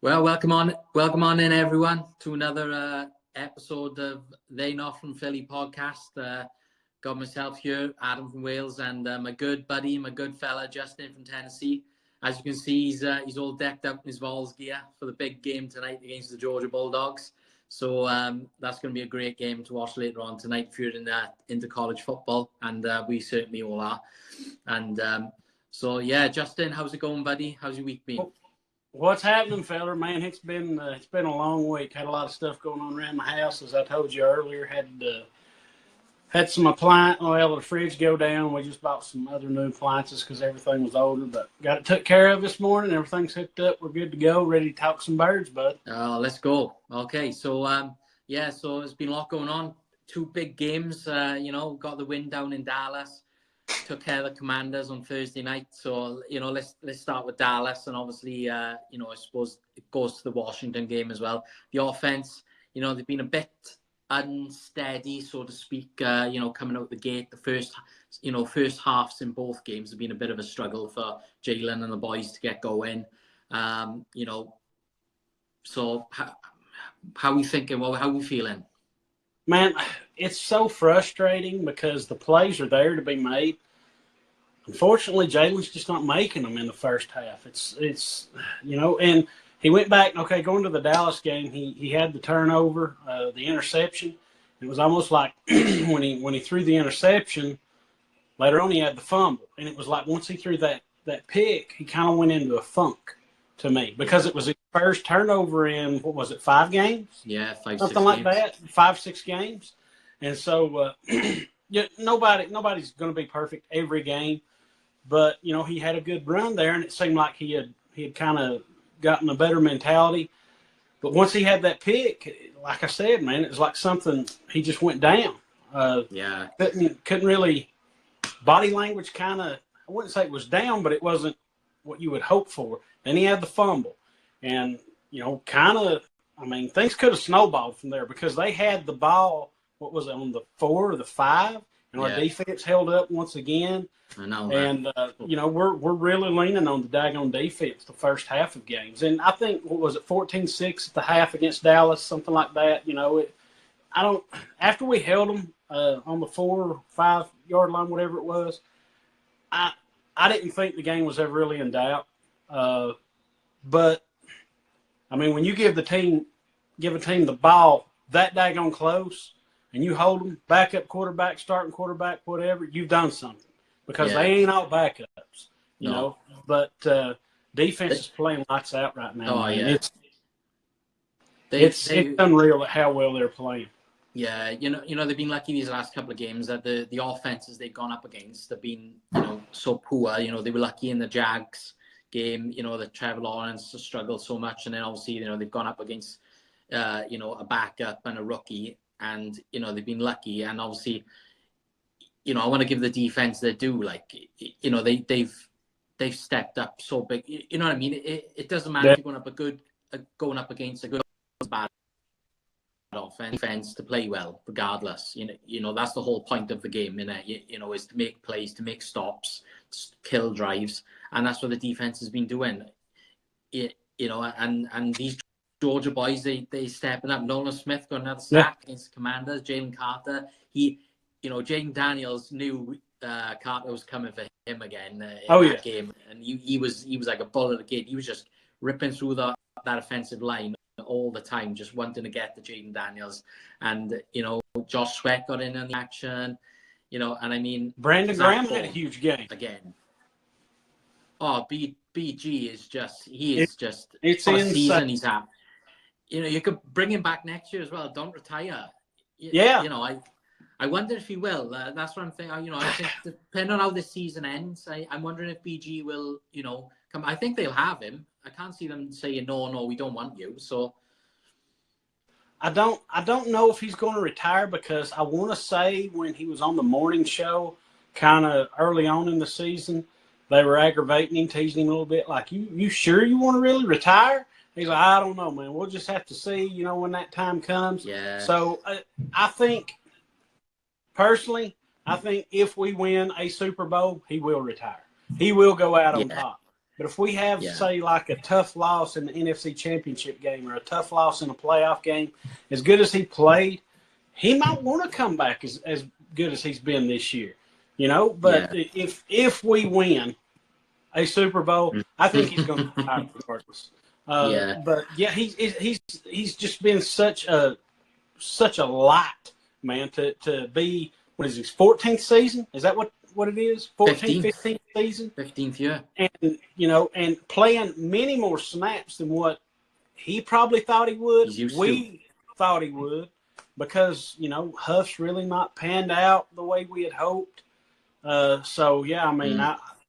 Well, welcome on in, everyone, to another episode of They Not From Philly podcast. Got myself here, Adam from Wales, and my good buddy, my good fella, Justin from Tennessee. As you can see, he's all decked up in his Vols gear for the big game tonight against the Georgia Bulldogs. So that's going to be a great game to watch later on tonight if you're into college football, and we certainly all are. And so, yeah, Justin, how's it going, buddy? How's your week been? What's happening, fella? Man, it's been a long week. Had a lot of stuff going on around my house, as I told you earlier. Had some appliance. Well, the fridge go down. We just bought some other new appliances because everything was older. But got it took care of this morning. Everything's hooked up. We're good to go. Ready to talk some birds, bud. Let's go. Okay, so so there's been a lot going on. Two big games. Got the win down in Dallas. Took care of the Commanders on Thursday night. So, let's start with Dallas. And obviously, I suppose it goes to the Washington game as well. The offense, they've been a bit unsteady, so to speak, coming out the gate. The first halves in both games have been a bit of a struggle for Jalen and the boys to get going. So how are we thinking? Well, how are we feeling? Man, it's so frustrating because the plays are there to be made. Unfortunately, Jalen's just not making them in the first half. It's and he went back. Okay, going to the Dallas game, he had the turnover, the interception. It was almost like when he threw the interception, later on he had the fumble, and it was like once he threw that pick, he kind of went into a funk to me because it was his first turnover in, what was it, 5 games? Yeah, 5, something like that, 5-6 games. And so nobody's going to be perfect every game, but he had a good run there, and it seemed like he had kind of gotten a better mentality. But once he had that pick, like I said, man, it was like something, he just went down. Couldn't really, body language kind of, I wouldn't say it was down, but it wasn't what you would hope for. Then he had the fumble. And, things could have snowballed from there because they had the ball, what was it, on the 4 or the 5? And our defense held up once again. I know. And, we're really leaning on the daggone defense the first half of games. And I think, what was it, 14-6 at the half against Dallas, something like that. After we held them on the 4 or 5 yard line, whatever it was, I didn't think the game was ever really in doubt. But when you give a team the ball that daggone close and you hold them, backup quarterback, starting quarterback, whatever, you've done something because they ain't all backups, you know. But defense is playing lights out right now. Oh, yeah. It's unreal at how well they're playing. Yeah, they've been lucky these last couple of games that the offenses they've gone up against have been, so poor. They were lucky in the Jags game, that Trevor Lawrence struggled so much. And then obviously, they've gone up against, a backup and a rookie. And, they've been lucky. And obviously, I want to give the defense their due. Like, they've stepped up so big. You know what I mean? It doesn't matter if you're going up against a good or bad offense to play well, regardless. That's the whole point of the game, is to make plays, to make stops, kill drives, and that's what the defense has been doing. And these Georgia boys, they stepping up. Nolan Smith got another sack against the Commanders. Jalen Carter, Jaden Daniels knew Carter was coming for him again in that game, and he was like a bull at the gate. He was just ripping through that offensive line all the time, just wanting to get to Jaden Daniels. And, Josh Sweat got in on the action, and Brandon Graham had a huge game. Again. Oh, BG is just, it's what a season he's had. You could bring him back next year as well. Don't retire. I wonder if he will. That's what I'm thinking. I think depending on how this season ends, I'm wondering if BG will, come. I think they'll have him. I can't see them saying no, we don't want you. So I don't know if he's going to retire because I want to say when he was on the morning show, kind of early on in the season, they were aggravating him, teasing him a little bit, like, you sure you want to really retire? He's like, I don't know, man. We'll just have to see, when that time comes. Yeah. So I think, personally, if we win a Super Bowl, he will retire. He will go out on top. But if we have, say, like a tough loss in the NFC Championship game or a tough loss in a playoff game, as good as he played, he might want to come back as good as he's been this year, you know. But if we win a Super Bowl, I think he's going to retire regardless. But yeah, he's just been such a light, man, to be. What is his 14th season? Is that what it is? 15th season? 15th year. And, you know, and playing many more snaps than what he probably thought he would. We thought he would because, you know, Huff's really not panned out the way we had hoped. So, yeah, I mean,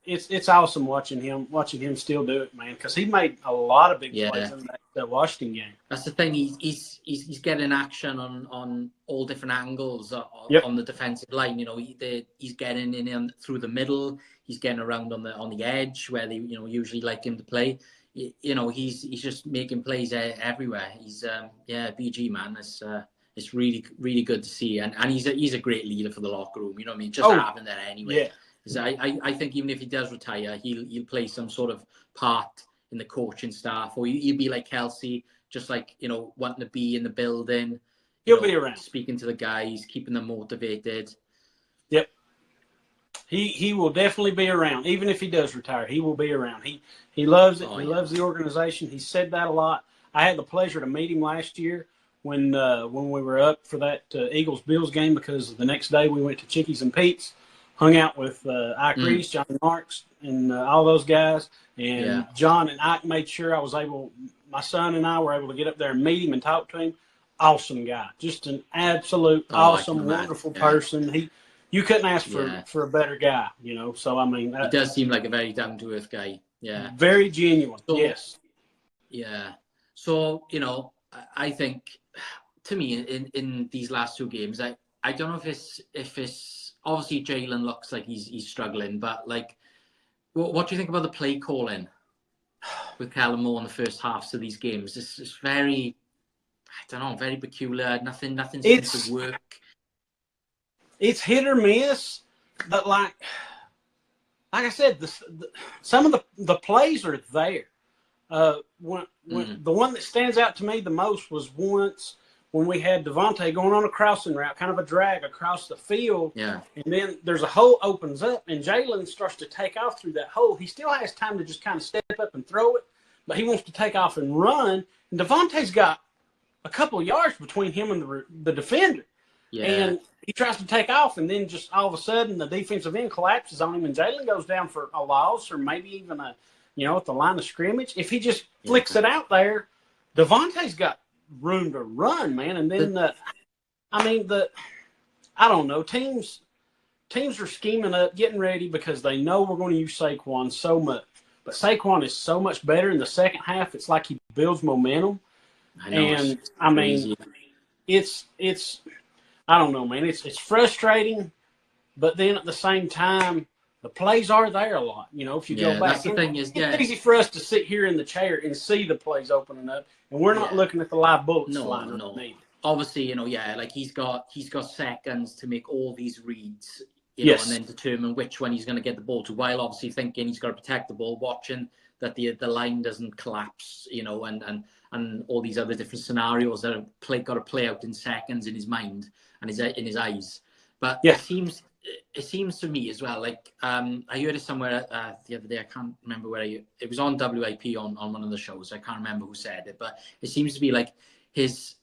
it's awesome watching him still do it, man, because he made a lot of big plays in that Washington game. That's the thing. He's getting action on all different angles on the defensive line. You know, he's getting in through the middle. He's getting around on the edge where they usually like him to play. You know, he's just making plays everywhere. He's BG, man. It's really, really good to see, and he's a great leader for the locker room. You know what I mean? Just having that anyway. Yeah. I think even if he does retire, he'll play some sort of part in the coaching staff, or he'll be like Kelsey, just like, you know, wanting to be in the building. He'll be around, speaking to the guys, keeping them motivated. Yep. He will definitely be around, even if he does retire. He will be around. He loves it. He loves the organization. He said that a lot. I had the pleasure to meet him last year when we were up for that Eagles-Bills game, because the next day we went to Chickies and Pete's. Hung out with Ike Reese, Johnny Marks, and all those guys. And John and Ike made sure my son and I were able to get up there and meet him and talk to him. Awesome guy. Just an absolute awesome, wonderful person. You couldn't ask for a better guy, you know. So, I mean. He does seem like a very down-to-earth guy. Yeah. Very genuine, yes. Yeah. So, you know, I think, to me, in these last two games, I don't know if it's obviously Jalen looks like he's struggling, but like, what do you think about the play calling with Kellen Moore in the first halves of these games? It's very, I don't know, very peculiar. Nothing seems to work. It's hit or miss, but like I said, some of the plays are there. The one that stands out to me the most was once when we had Devontae going on a crossing route, kind of a drag across the field. Yeah. And then there's a hole opens up, and Jalen starts to take off through that hole. He still has time to just kind of step up and throw it, but he wants to take off and run. And Devontae's got a couple of yards between him and the defender. Yeah. And he tries to take off, and then just all of a sudden the defensive end collapses on him, and Jalen goes down for a loss or maybe even at the line of scrimmage. If he just flicks it out there, Devontae's got room to run, man. And then I don't know, teams are scheming up, getting ready, because they know we're going to use Saquon so much. But Saquon is so much better in the second half. It's like he builds momentum. I know, and I mean, it's I don't know, man. It's frustrating, but then at the same time, the plays are there a lot. You know, if you go back, that's the thing is, it's easy for us to sit here in the chair and see the plays opening up, and we're not looking at the live bullets flying underneath. Obviously, like he's got seconds to make all these reads, know, and then determine which one he's going to get the ball to, while obviously thinking he's got to protect the ball, watching that the line doesn't collapse, and all these other different scenarios that are got to play out in seconds in his mind and in his eyes. But it seems to me as well, like I heard it somewhere the other day. I can't remember where it was on WIP on one of the shows. I can't remember who said it, but it seems to be like his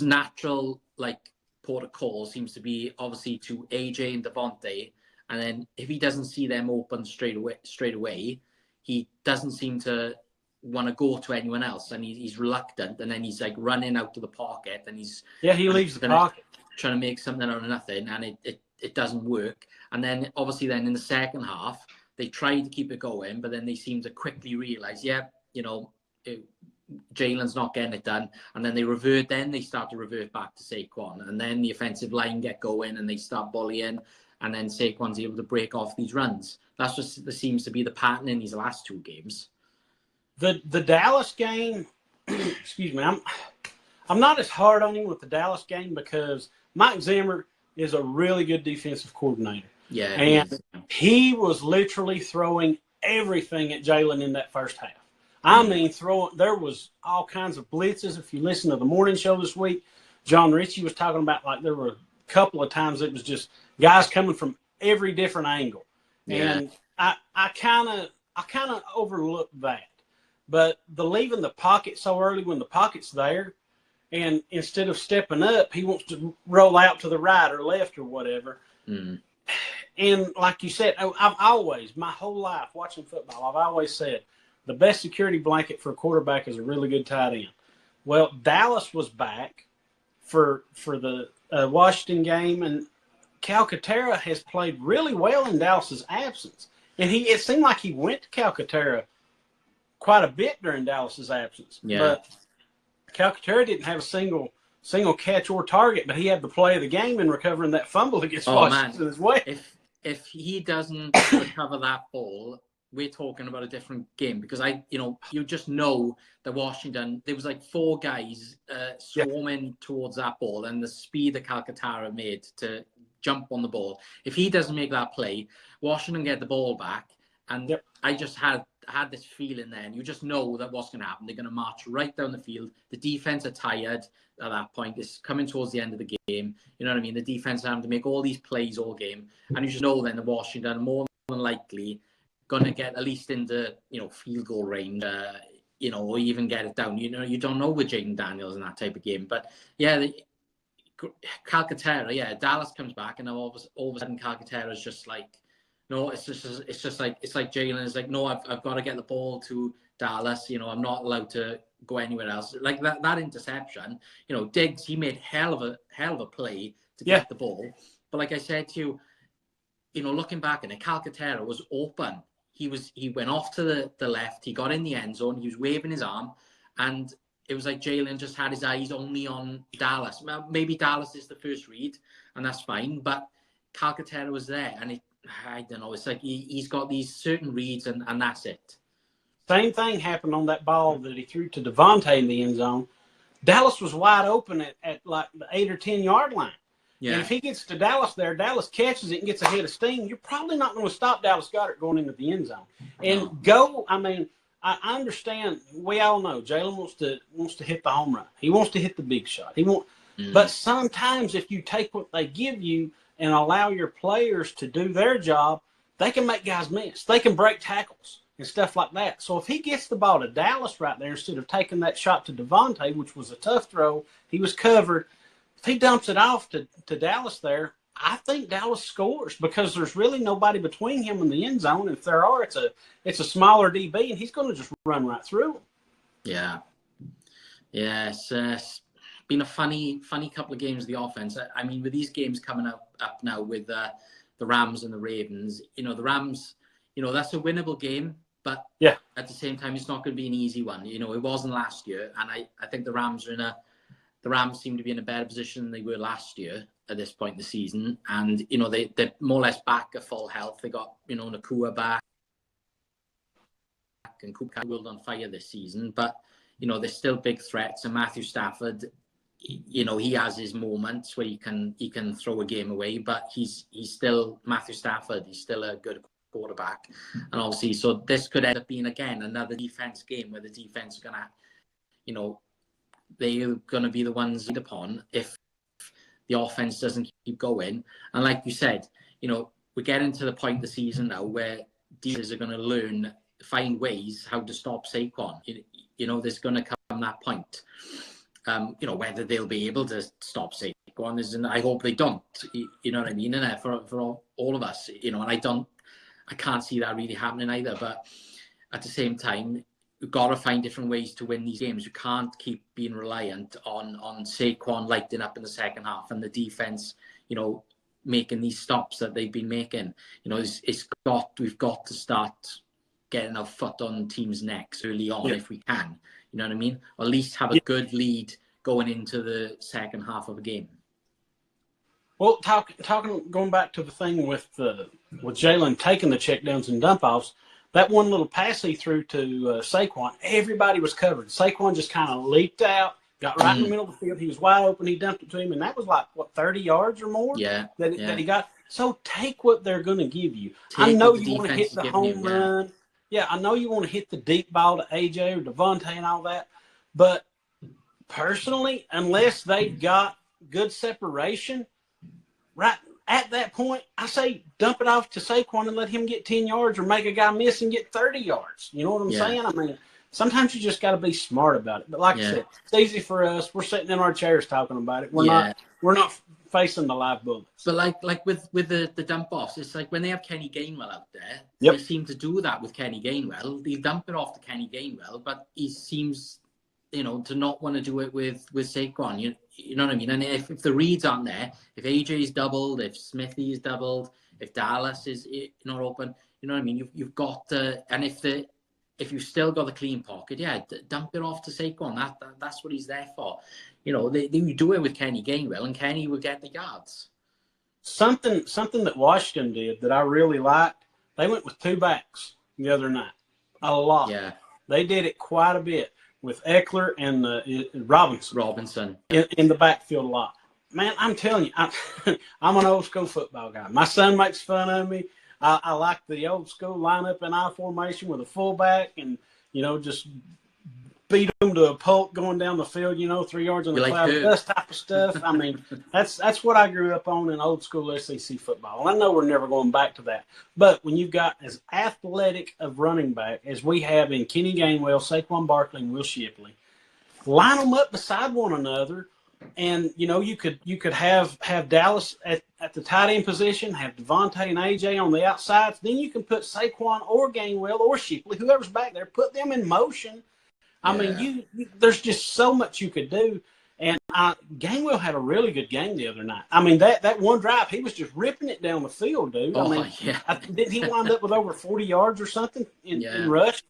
natural like protocol seems to be obviously to AJ and Devontae, and then if he doesn't see them open straight away, he doesn't seem to want to go to anyone else, and he's reluctant, and then he's like running out to the pocket, and he leaves the pocket trying to make something out of nothing, and it doesn't work. And then obviously then in the second half they try to keep it going, but then they seem to quickly realize Jalen's not getting it done, and then they start to revert back to Saquon, and then the offensive line get going and they start bullying, and then Saquon's able to break off these runs. That's just that seems to be the pattern in these last two games. The Dallas game, excuse me, I'm not as hard on him with the Dallas game because Mike Zimmer is a really good defensive coordinator. Yeah. And he was literally throwing everything at Jalen in that first half. I mean, there was all kinds of blitzes. If you listen to the morning show this week, John Ritchie was talking about, like, there were a couple of times it was just guys coming from every different angle. Yeah. And I kind of overlooked that. But the leaving the pocket so early when the pocket's there, and instead of stepping up, he wants to roll out to the right or left or whatever. Mm. And like you said, I've always, my whole life watching football, I've always said the best security blanket for a quarterback is a really good tight end. Well, Dallas was back for the Washington game, and Calcaterra has played really well in Dallas's absence. And it seemed like he went to Calcaterra quite a bit during Dallas's absence. Yeah. But Calcaterra didn't have a single catch or target, but he had the play of the game in recovering that fumble against Washington as well. If he doesn't recover that ball, we're talking about a different game, because you just know that Washington, there was like 4 guys swarming towards that ball, and the speed that Calcaterra made to jump on the ball. If he doesn't make that play, Washington get the ball back, and I just had this feeling then, you just know that what's going to happen. They're going to march right down the field. The defense are tired at that point. It's coming towards the end of the game. You know what I mean? The defense are having to make all these plays all game, and you just know then that Washington more than likely going to get at least into field goal range, or even get it down. You don't know with Jaden Daniels in that type of game, but Calcaterra, Dallas comes back, and all of a sudden Calcaterra is just like, no, it's like Jalen is like, no, I've got to get the ball to Dallas. I'm not allowed to go anywhere else. Like that interception, Diggs, he made hell of a play to get the ball. But like I said to you, looking back at it, Calcaterra was open. He went off to the left. He got in the end zone. He was waving his arm, and it was like Jalen just had his eyes only on Dallas. Maybe Dallas is the first read, and that's fine. But Calcaterra was there, and I don't know. It's like he's got these certain reads, and that's it. Same thing happened on that ball that he threw to Devontae in the end zone. Dallas was wide open at like the 8 or 10 yard line. Yeah. And if he gets to Dallas there, Dallas catches it and gets ahead of steam, you're probably not going to stop Dallas Goedert going into the end zone. And I understand, we all know Jalen wants to hit the home run. He wants to hit the big shot. But sometimes if you take what they give you and allow your players to do their job, they can make guys miss. They can break tackles and stuff like that. So if he gets the ball to Dallas right there instead of taking that shot to Devontae, which was a tough throw, he was covered. If he dumps it off to Dallas there, I think Dallas scores because there's really nobody between him and the end zone. If there are, it's a smaller DB, and he's going to just run right through him. Yeah. It's been a funny couple of games of the offense. I mean, with these games coming up now with the Rams and the Ravens, the Rams, that's a winnable game, but at the same time, it's not going to be an easy one. It wasn't last year, and I think the Rams seem to be in a better position than they were last year at this point in the season. And, they're more or less back at full health. They got, Nakua back, and Cooper World on fire this season. But, they're still big threats. And Matthew Stafford, he has his moments where he can throw a game away, but he's still Matthew Stafford. He's still a good quarterback. And obviously, so this could end up being, again, another defense game where the defense is going to, they're going to be the ones lead upon if the offense doesn't keep going. And like you said, we're getting to the point of the season now where defenses are going to find ways how to stop Saquon. There's going to come that point. Whether they'll be able to stop Saquon is, and I hope they don't. You know what I mean? And for all of us, and I can't see that really happening either. But at the same time, we've got to find different ways to win these games. You can't keep being reliant on Saquon lighting up in the second half and the defense, making these stops that they've been making. We've got to start getting our foot on teams' necks early on if we can. You know what I mean? Or at least have a good lead going into the second half of a game. Well, going back to the thing with Jalen taking the checkdowns and dump offs, that one little pass he threw to Saquon, everybody was covered. Saquon just kind of leaped out, got right in the middle of the field. He was wide open. He dumped it to him, and that was like, 30 yards or more that he got. So take what they're going to give you. I know you want to hit the home run. yeah, I know you want to hit the deep ball to AJ or Devontae and all that, but personally, unless they've got good separation, right at that point, I say dump it off to Saquon and let him get 10 yards or make a guy miss and get 30 yards. You know what I'm saying? I mean, sometimes you just got to be smart about it. But like I said, it's easy for us. We're sitting in our chairs talking about it. We're not facing the live bullets. But like with the dump offs, it's like when they have Kenny Gainwell out there, they seem to do that with Kenny Gainwell. They dump it off to Kenny Gainwell, but he seems, to not want to do it with Saquon. You know what I mean? And if the reads aren't there, if AJ's doubled, if Smithy's doubled, if Dallas is not open, you know what I mean? You've got and if you've still got the clean pocket, dump it off to Saquon. That's what he's there for. They do it with Kenny Gainwell, and Kenny will get the yards. Something that Washington did that I really liked, they went with 2 backs the other night. A lot. Yeah. They did it quite a bit with Eckler and Robinson in the backfield a lot. Man, I'm telling you, I'm an old school football guy. My son makes fun of me. I like the old school lineup in I formation with a fullback and, just beat them to a pulp going down the field, 3 yards in the cloud of dust type of stuff. I mean, that's what I grew up on in old school SEC football. And I know we're never going back to that. But when you've got as athletic of running back as we have in Kenny Gainwell, Saquon Barkley, and Will Shipley, line them up beside one another. And, you could have Dallas at the tight end position, have Devontae and AJ on the outsides. Then you can put Saquon or Gainwell or Shipley, whoever's back there, put them in motion. I mean, there's just so much you could do. And Gainwell had a really good game the other night. I mean, that one drive, he was just ripping it down the field, dude. Didn't he wind up with over 40 yards or something in rush?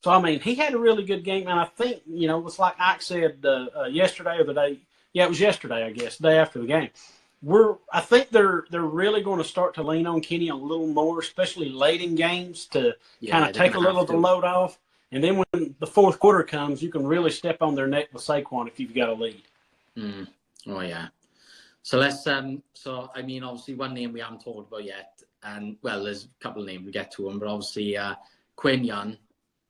So, I mean, he had a really good game. And I think, it's like Ike said yesterday or the day. Yeah, it was yesterday, I guess, the day after the game. I think they're really going to start to lean on Kenny a little more, especially late in games, to kind of take a little of the load off. And then when the fourth quarter comes, you can really step on their neck with Saquon if you've got a lead. Oh, yeah. So let's obviously one name we haven't talked about yet. And, well, there's a couple of names we get to them. But obviously, Quinyon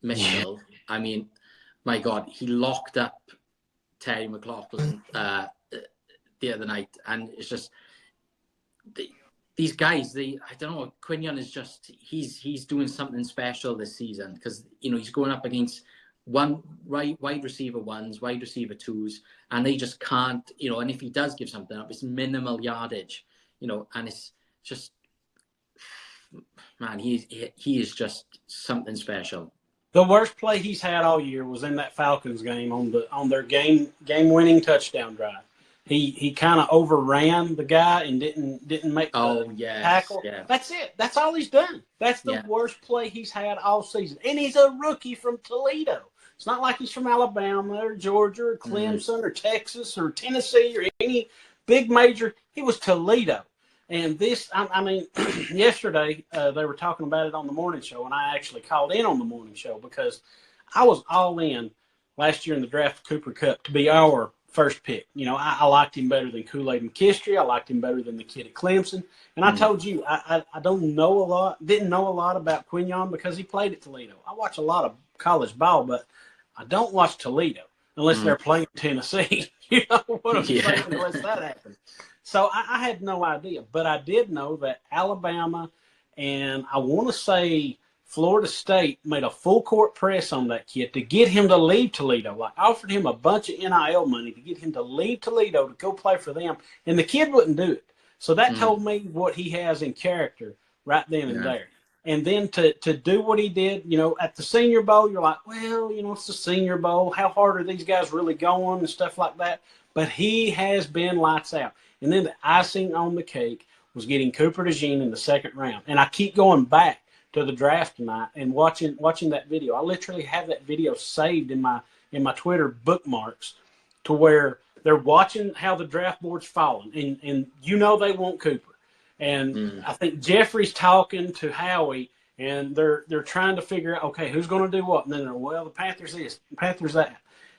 Mitchell, I mean, my God, he locked up Terry McLaughlin the other night. And it's just these guys, I don't know, Quinyon is just, he's doing something special this season because, he's going up against wide receiver ones, wide receiver twos, and they just can't, and if he does give something up, it's minimal yardage, and it's just, man, he is just something special. The worst play he's had all year was in that Falcons game on their game-winning touchdown drive. He kind of overran the guy and didn't make the tackle. Yeah. That's it. That's all he's done. That's the worst play he's had all season. And he's a rookie from Toledo. It's not like he's from Alabama or Georgia or Clemson or Texas or Tennessee or any big major. He was Toledo. And this, I mean, yesterday they were talking about it on the morning show, and I actually called in on the morning show because I was all in last year in the draft of Cooper Kupp to be our first pick. I liked him better than Kool-Aid McKinstry. I liked him better than the kid at Clemson. And I told you, I didn't know a lot about Quinyon because he played at Toledo. I watch a lot of college ball, but I don't watch Toledo unless they're playing Tennessee. You know what I'm saying? Unless that happens. So I had no idea, but I did know that Alabama and I want to say Florida State made a full court press on that kid to get him to leave Toledo. Like offered him a bunch of NIL money to get him to leave Toledo to go play for them, and the kid wouldn't do it. So that told me what he has in character right then and there. And then to do what he did, at the Senior Bowl, you're like, well, it's the Senior Bowl. How hard are these guys really going and stuff like that? But he has been lights out. And then the icing on the cake was getting Cooper DeJean in the second round. And I keep going back to the draft tonight and watching that video. I literally have that video saved in my Twitter bookmarks to where they're watching how the draft board's falling. And they want Cooper. And I think Jeffrey's talking to Howie, and they're trying to figure out, okay, who's going to do what? And then they're, well, the Panthers this, the Panthers that.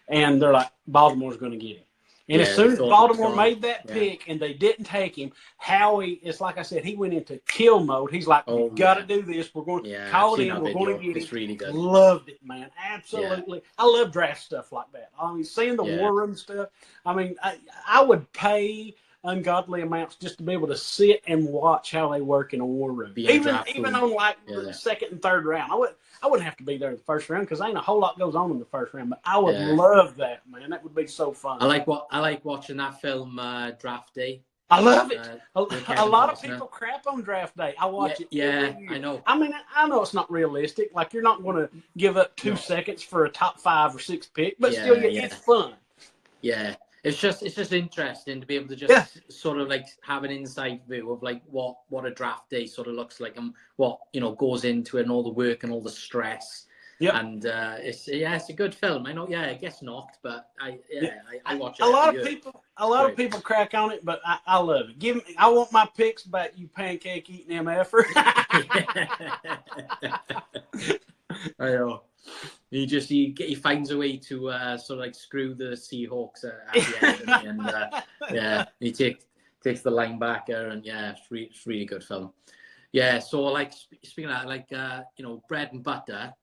And they're like, Baltimore's going to get him. And as Yeah, soon they as thought Baltimore gone. made that Yeah. pick and they didn't take him, Howie, it's like I said, he went into kill mode. He's like, Oh, we've got to yeah. do this. We're going to Yeah, I've call it seen in. that We're going video. to get It's him. really good. Loved it, man. Yeah. Absolutely. I love draft stuff like that. I mean, seeing the Yeah. war room stuff. I mean, I would pay ungodly amounts just to be able to sit and watch how they work in a war room. Be in a Even draft room. on like Yeah. the second and third round. I wouldn't have to be there in the first round because ain't a whole lot goes on in the first round. But I would Yeah. love that, man. That would be so fun. I like watching that film, Draft Day. I love it. With A Kevin lot of Costner. people crap on draft day. I watch it Yeah, every year. I know. I mean, I know it's not realistic. Like, you're not going to give up 2 No. seconds for a top 5 or 6 pick, but Yeah, still, yeah. it's fun. Yeah, it's just interesting to be able to just sort of like have an inside view of like what a draft day sort of looks like and what goes into it and all the work and all the stress. Yep. And it's a good film. I know. Yeah, it gets knocked, but I watch it. A lot of Great. people crack on it, but I love it. I want my picks back, you pancake eating MFer. I know. He finds a way to sort of like screw the Seahawks at the end, and he takes the linebacker, and it's really good film. Yeah, so like speaking of that, like bread and butter.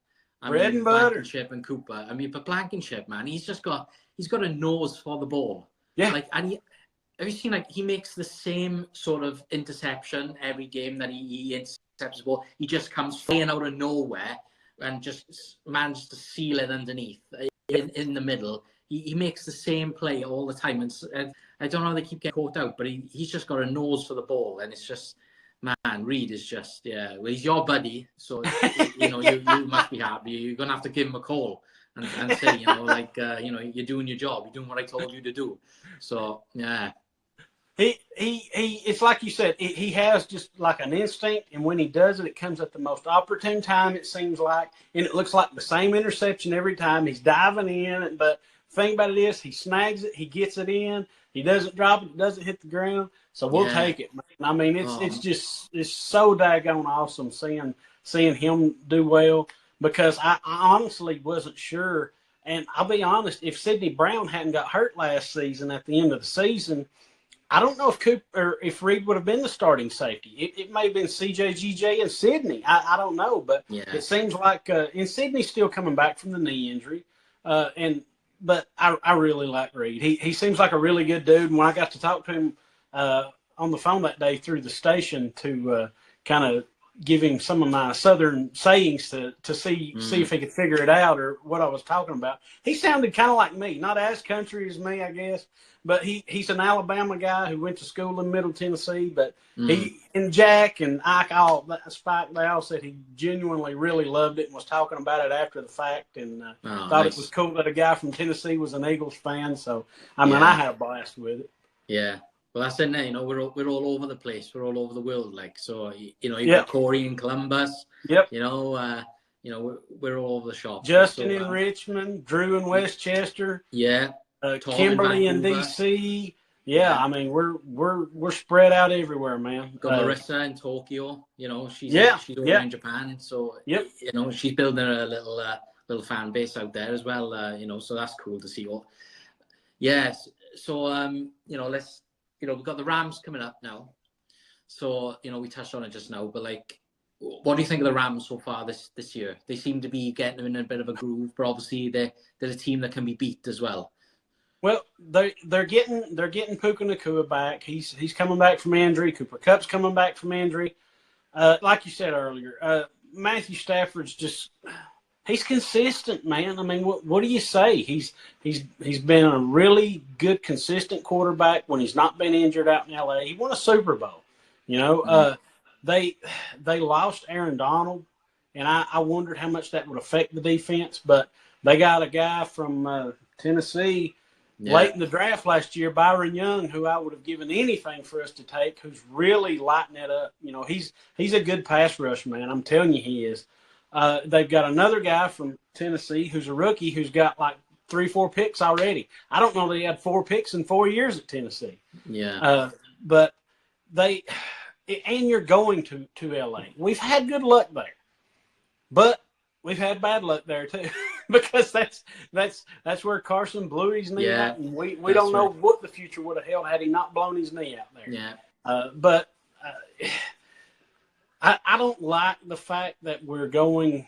Bread and butter. Blankenship and Cooper. I mean, but Blankenship, man, he's got a nose for the ball. Yeah. Like, and have you seen like he makes the same sort of interception every game that he intercepts the ball. He just comes flying out of nowhere and just manages to seal it underneath in the middle. He makes the same play all the time, and I don't know how they keep getting caught out, but he's just got a nose for the ball, and it's just. Man, Reed is just, well, he's your buddy, so, you must be happy. You're going to have to give him a call and say, you're doing your job. You're doing what I told you to do. So, yeah. It's like you said, he has just like an instinct, and when he does it, it comes at the most opportune time, it seems like, and it looks like the same interception every time. He's diving in, but the thing about it is he snags it, he gets it in, he doesn't drop it, it doesn't hit the ground, so we'll take it, man. I mean, it's so daggone awesome seeing him do well, because I honestly wasn't sure, and I'll be honest, if Sidney Brown hadn't got hurt last season at the end of the season, I don't know if Reed would have been the starting safety. It may have been CJ, and Sidney. I don't know, but it seems like and Sidney's still coming back from the knee injury, but I really like Reed. He seems like a really good dude. And when I got to talk to him on the phone that day through the station to kind of give him some of my Southern sayings to see if he could figure it out or what I was talking about, he sounded kind of like me. Not as country as me, I guess, but he's an Alabama guy who went to school in Middle Tennessee. But he and Jack and Ike Spike, they all said he genuinely really loved it and was talking about it after the fact, and thought it was cool that a guy from Tennessee was an Eagles fan. So I mean, I had a blast with it. Yeah. Well, that's it now. We're all over the place. We're all over the world. Like, so, you've got Corey in Columbus. Yep. We're all over the shop. Justin in Richmond, Drew in Westchester. Yeah. Kimberly in DC. Yeah, I mean, we're spread out everywhere, man. Got Marissa in Tokyo. She's over in Japan. So, she's building a little fan base out there as well. So that's cool to see. Yes. So, let's. We've got the Rams coming up now. So, we touched on it just now, but like, what do you think of the Rams so far this year? They seem to be getting them in a bit of a groove, but obviously they're a team that can be beat as well. Well, they're getting Puka Nacua back. He's coming back from injury. Cooper Kupp's coming back from injury. Like you said earlier, Matthew Stafford's he's consistent, man. I mean, what do you say? He's been a really good, consistent quarterback when he's not been injured out in LA. He won a Super Bowl. They lost Aaron Donald, and I wondered how much that would affect the defense. But they got a guy from Tennessee late in the draft last year, Byron Young, who I would have given anything for us to take, who's really lighting it up. He's a good pass rush, man. I'm telling you, he is. They've got another guy from Tennessee who's a rookie who's got like 3-4 picks already. I don't know that he had 4 picks in 4 years at Tennessee. Yeah. But and you're going to LA. We've had good luck there, but we've had bad luck there too. because that's where Carson blew his knee out, and we don't know what the future would have held had he not blown his knee out there. Yeah. But I don't like the fact that we're going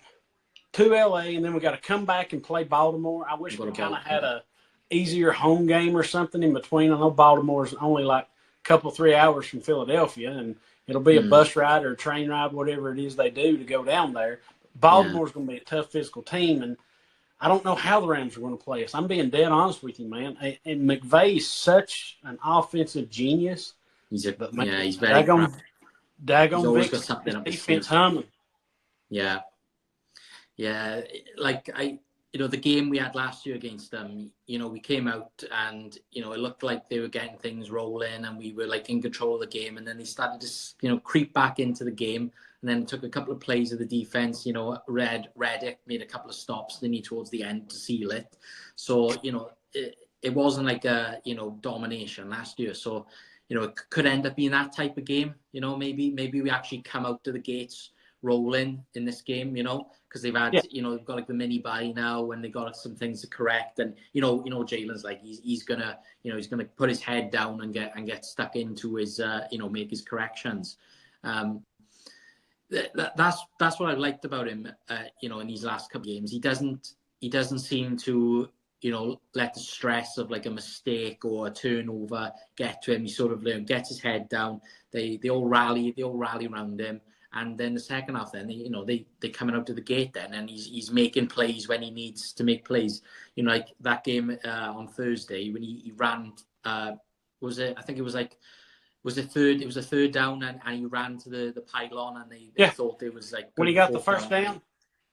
to LA and then we got to come back and play Baltimore. I wish we kind of had a easier home game or something in between. I know Baltimore's only like a couple, 3 hours from Philadelphia, and it'll be a bus ride or a train ride, whatever it is they do to go down there. Baltimore's going to be a tough physical team, and I don't know how the Rams are going to play us. I'm being dead honest with you, man. And McVay is such an offensive genius. He's very daggone Vic, got something up defense humming. Yeah. Like the game we had last year against them, we came out and, it looked like they were getting things rolling and we were like in control of the game. And then they started to, creep back into the game. And then it took a couple of plays of the defense, Reddick made a couple of stops, then towards the end to seal it. So, it wasn't like a, domination last year. So, it could end up being that type of game. Maybe we actually come out to the gates rolling in this game, because they've had, they've got like the mini bye now when they got some things to correct. And, Jalen's like, he's gonna put his head down and get stuck into his, make his corrections. That's what I've liked about him, in these last couple of games. He doesn't seem to, let the stress of like a mistake or a turnover get to him. He sort of gets his head down. They all rally around him. And then the second half, then they coming out to the gate then, and he's making plays when he needs to make plays. Like that game on Thursday when he ran. Was it a third down and he ran to the pylon and they thought it was like when he got the first down.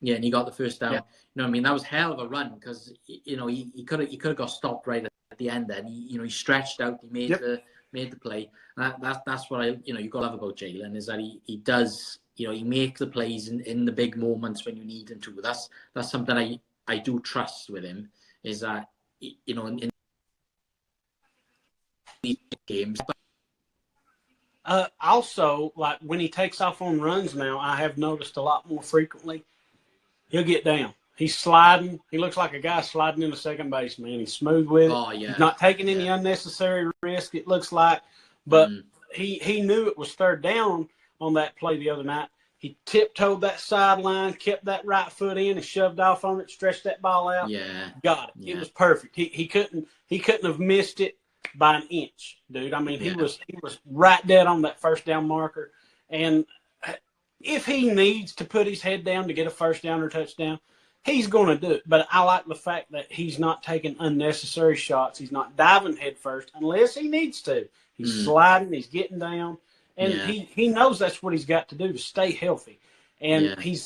Yeah, and he got the first down. Yeah. That was hell of a run because he could have got stopped right at the end. Then he stretched out. He made the play. And that's what you got to love about Jalen is that he does he makes the plays in the big moments when you need him to. That's something I do trust with him is that in these games. Also, like when he takes off on runs now, I have noticed a lot more frequently. He'll get down. He's sliding. He looks like a guy sliding into second base, man. He's smooth with it. Oh, yeah. He's not taking any unnecessary risk, it looks like. But he knew it was third down on that play the other night. He tiptoed that sideline, kept that right foot in, and shoved off on it, stretched that ball out. Yeah. Got it. Yeah. It was perfect. He couldn't have missed it by an inch, dude. I mean, he was right dead on that first down marker. And if he needs to put his head down to get a first down or touchdown, he's going to do it. But I like the fact that he's not taking unnecessary shots. He's not diving head first unless he needs to. He's sliding. He's getting down. And he knows that's what he's got to do to stay healthy. And he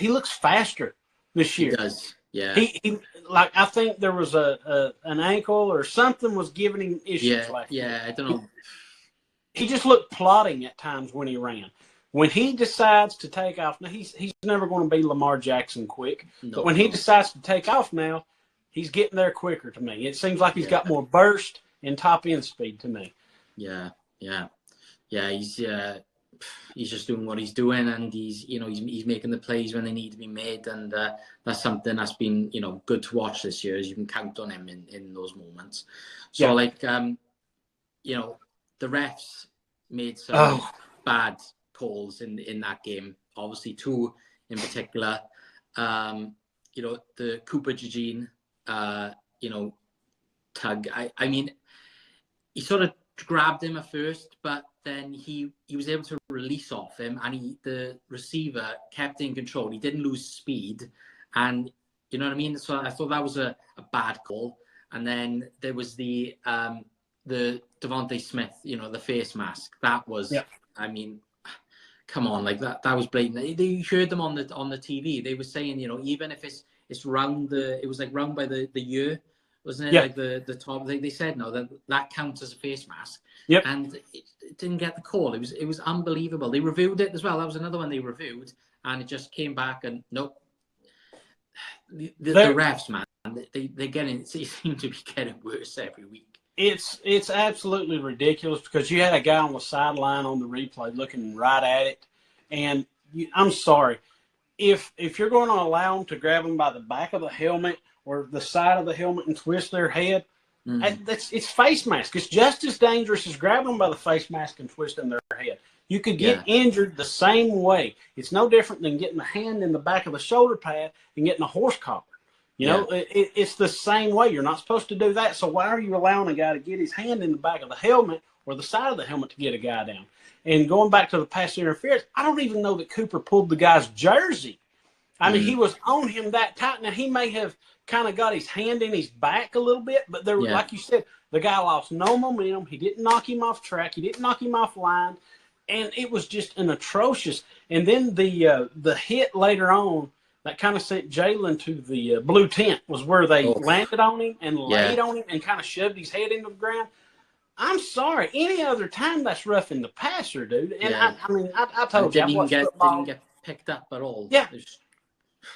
looks faster this year. He does. Yeah. He like I think there was an ankle or something was giving him issues last year. Yeah, I don't know. He just looked plodding at times when he ran. When he decides to take off, now he's never going to be Lamar Jackson quick. But when he decides to take off now, he's getting there quicker to me. It seems like he's got more burst and top end speed to me. Yeah. He's just doing what he's doing, and he's making the plays when they need to be made, and that's something that's been good to watch this year. As you can count on him in those moments. So the refs made some bad calls in that game. Obviously, two in particular. The Cooper Eugene, tug. I mean, he sort of grabbed him at first, but then he was able to release off him, and the receiver kept in control. He didn't lose speed, and you know what I mean. So I thought that was a bad call. And then there was the Devontae Smith, the face mask. That was, I mean, come on, like that was blatant. They heard them on the TV. They were saying, even if it's round it was like round by the ear, wasn't it? Yeah. Like the top. They said no, that counts as a face mask. Yep. And it didn't get the call. It was unbelievable. They reviewed it as well. That was another one they reviewed, and it just came back and nope. The refs, man, they seem to be getting worse every week. It's absolutely ridiculous because you had a guy on the sideline on the replay looking right at it, and I'm sorry, if you're going to allow them to grab them by the back of the helmet or the side of the helmet and twist their head, it's face mask. It's just as dangerous as grabbing them by the face mask and twisting their head. You could get injured the same way. It's no different than getting a hand in the back of the shoulder pad and getting a horse collar. You know, it's the same way. You're not supposed to do that. So why are you allowing a guy to get his hand in the back of the helmet or the side of the helmet to get a guy down? And going back to the pass interference, I don't even know that Cooper pulled the guy's jersey. I mean, he was on him that tight. Now, he may have kind of got his hand in his back a little bit, but there, like you said, the guy lost no momentum. He didn't knock him off track. He didn't knock him off line. And it was just an atrocious. And then the hit later on that kind of sent Jalen to the blue tent was where they landed on him and laid on him and kind of shoved his head into the ground. I'm sorry. Any other time, that's roughing the passer, dude. And I mean, I told you, didn't get picked up at all. Yeah.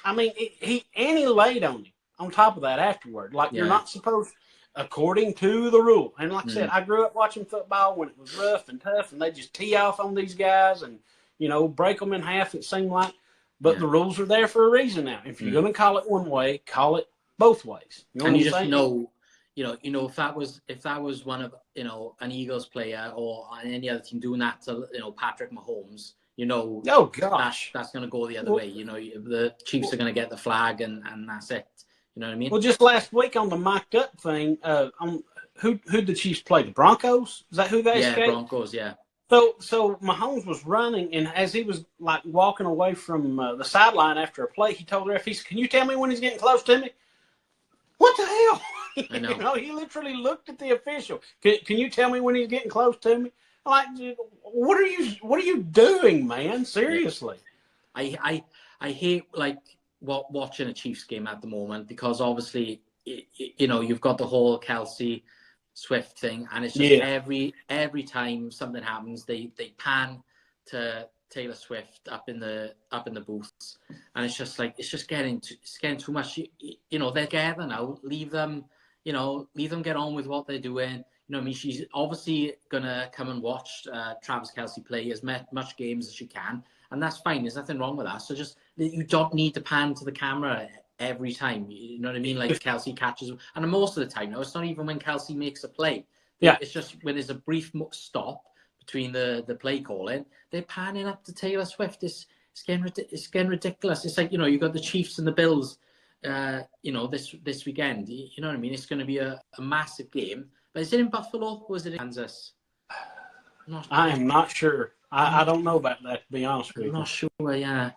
I mean, he laid on him on top of that afterward. Like, you're not supposed, according to the rule. And like I said, I grew up watching football when it was rough and tough, and they just tee off on these guys and, you know, break them in half, it seemed like. But the rules are there for a reason now. If you're going to call it one way, call it both ways. You know and what you I'm just saying? know, if that was one of, an Eagles player or any other team doing that to, Patrick Mahomes, oh gosh, that's going to go the other way. The Chiefs are going to get the flag and that's it. You know what I mean? Well, just last week on the mic'd up thing, who the Chiefs play? The Broncos? Is that who they escaped? Yeah, Broncos, yeah. So Mahomes was running, and as he was like walking away from the sideline after a play, he told the ref, he said, "Can you tell me when he's getting close to me?" What the hell? I know. He literally looked at the official. Can you tell me when he's getting close to me? I'm like, what are you doing, man? Seriously. I hate watching a Chiefs game at the moment because obviously you've got the whole Kelsey Swift thing, and it's just every time something happens, they pan to Taylor Swift up in the booths, and it's just getting too much. They're together now. Leave them get on with what they're doing. I mean, she's obviously gonna come and watch Travis Kelce play as much games as she can, and that's fine. There's nothing wrong with that. So just, you don't need to pan to the camera every time. You know what I mean? Like, Kelce catches, and most of the time, no, it's not even when Kelce makes a play. Yeah, it's just when there's a brief stop between the play calling, they're panning up to Taylor Swift. It's getting ridiculous. It's like, you got the Chiefs and the Bills, this weekend. You know what I mean? It's going to be a massive game. But is it in Buffalo or is it in Kansas? I am not sure. I don't know about that, to be honest with you. I'm not sure, yeah.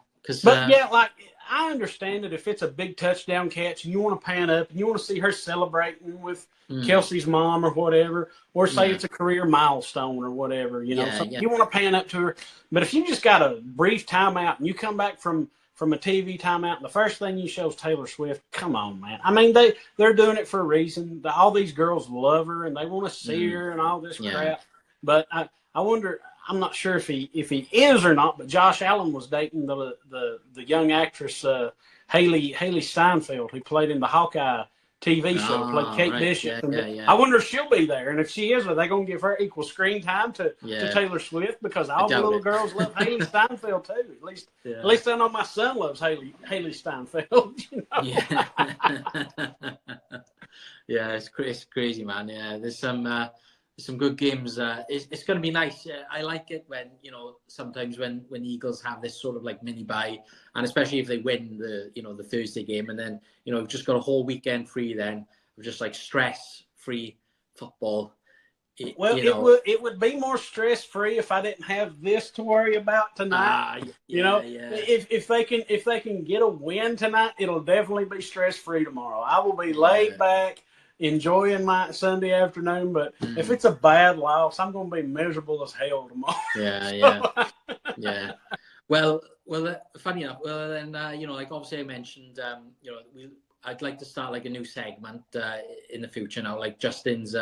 Like, I understand that if it's a big touchdown catch and you want to pan up and you want to see her celebrating with Kelsey's mom or whatever, or say it's a career milestone or whatever, you want to pan up to her. But if you just got a brief timeout and you come back from a TV timeout and the first thing you show is Taylor Swift, come on, man. I mean, they're doing it for a reason. All these girls love her and they want to see her and all this crap. But I wonder, I'm not sure if he is or not, but Josh Allen was dating the young actress Haley Steinfeld, who played in the Hawkeye TV show, played Kate Bishop. I wonder if she'll be there, and if she is, are they going to give her equal screen time to Taylor Swift? Because all the little girls love Haley Steinfeld too. At least I know my son loves Haley Steinfeld. Yeah, it's crazy, man. Yeah, there's some good games. It's going to be nice. I like it when, sometimes when Eagles have this sort of like mini bye, and especially if they win the Thursday game, and then, we've just got a whole weekend free then of just like stress-free football. It would be more stress-free if I didn't have this to worry about tonight. If they can get a win tonight, it'll definitely be stress-free tomorrow. I will be laid back, enjoying my Sunday afternoon, but if it's a bad loss, I'm going to be miserable as hell tomorrow. Yeah. Well, funny enough. Well, then, like obviously I mentioned, I'd like to start like a new segment in the future now, like Justin's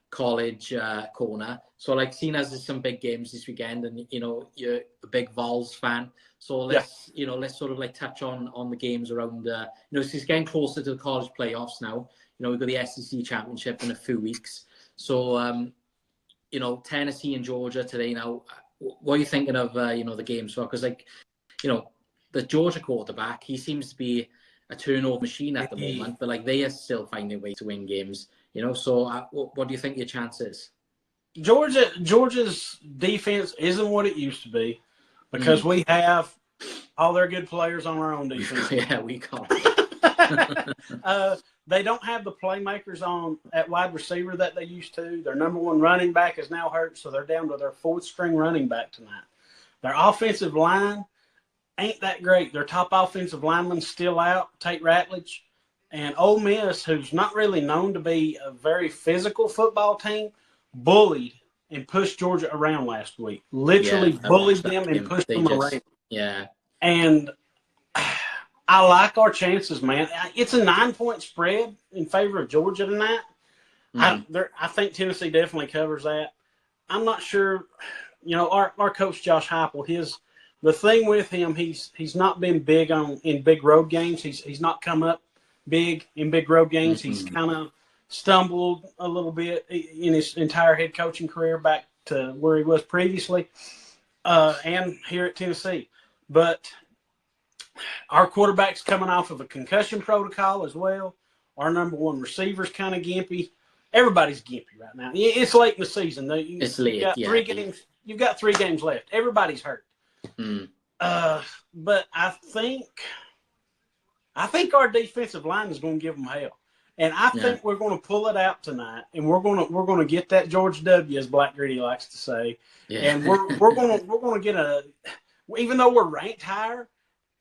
college corner. So like, seeing as there's some big games this weekend, and you're a big Vols fan, so let's sort of like touch on the games around. It's getting closer to the college playoffs now. We've got the SEC championship in a few weeks. So, Tennessee and Georgia today now. What are you thinking of, the games? Because, like, the Georgia quarterback, he seems to be a turnover machine at the moment, but like they are still finding ways to win games. So what do you think your chance is? Georgia's defense isn't what it used to be because we have all their good players on our own defense. Yeah, we can't. They don't have the playmakers at wide receiver that they used to. Their number one running back is now hurt, so they're down to their fourth string running back tonight. Their offensive line ain't that great. Their top offensive lineman's still out, Tate Ratledge. And Ole Miss, who's not really known to be a very physical football team, bullied and pushed Georgia around last week. Literally bullied them and pushed them around. Yeah. And I like our chances, man. It's a 9-point spread in favor of Georgia tonight. I think Tennessee definitely covers that. I'm not sure. Our coach Josh Heupel, the thing with him, he's not been big in big road games. He's not come up big in big road games. He's kind of stumbled a little bit in his entire head coaching career back to where he was previously, and here at Tennessee. But our quarterback's coming off of a concussion protocol as well. Our number one receiver's kind of gimpy. Everybody's gimpy right now. It's late in the season. It's late. You've got 3 games left. Everybody's hurt. But I think our defensive line is going to give them hell, and I think we're going to pull it out tonight, and we're going to get that George W, as Black Gritty likes to say, and we're going to get even though we're ranked higher,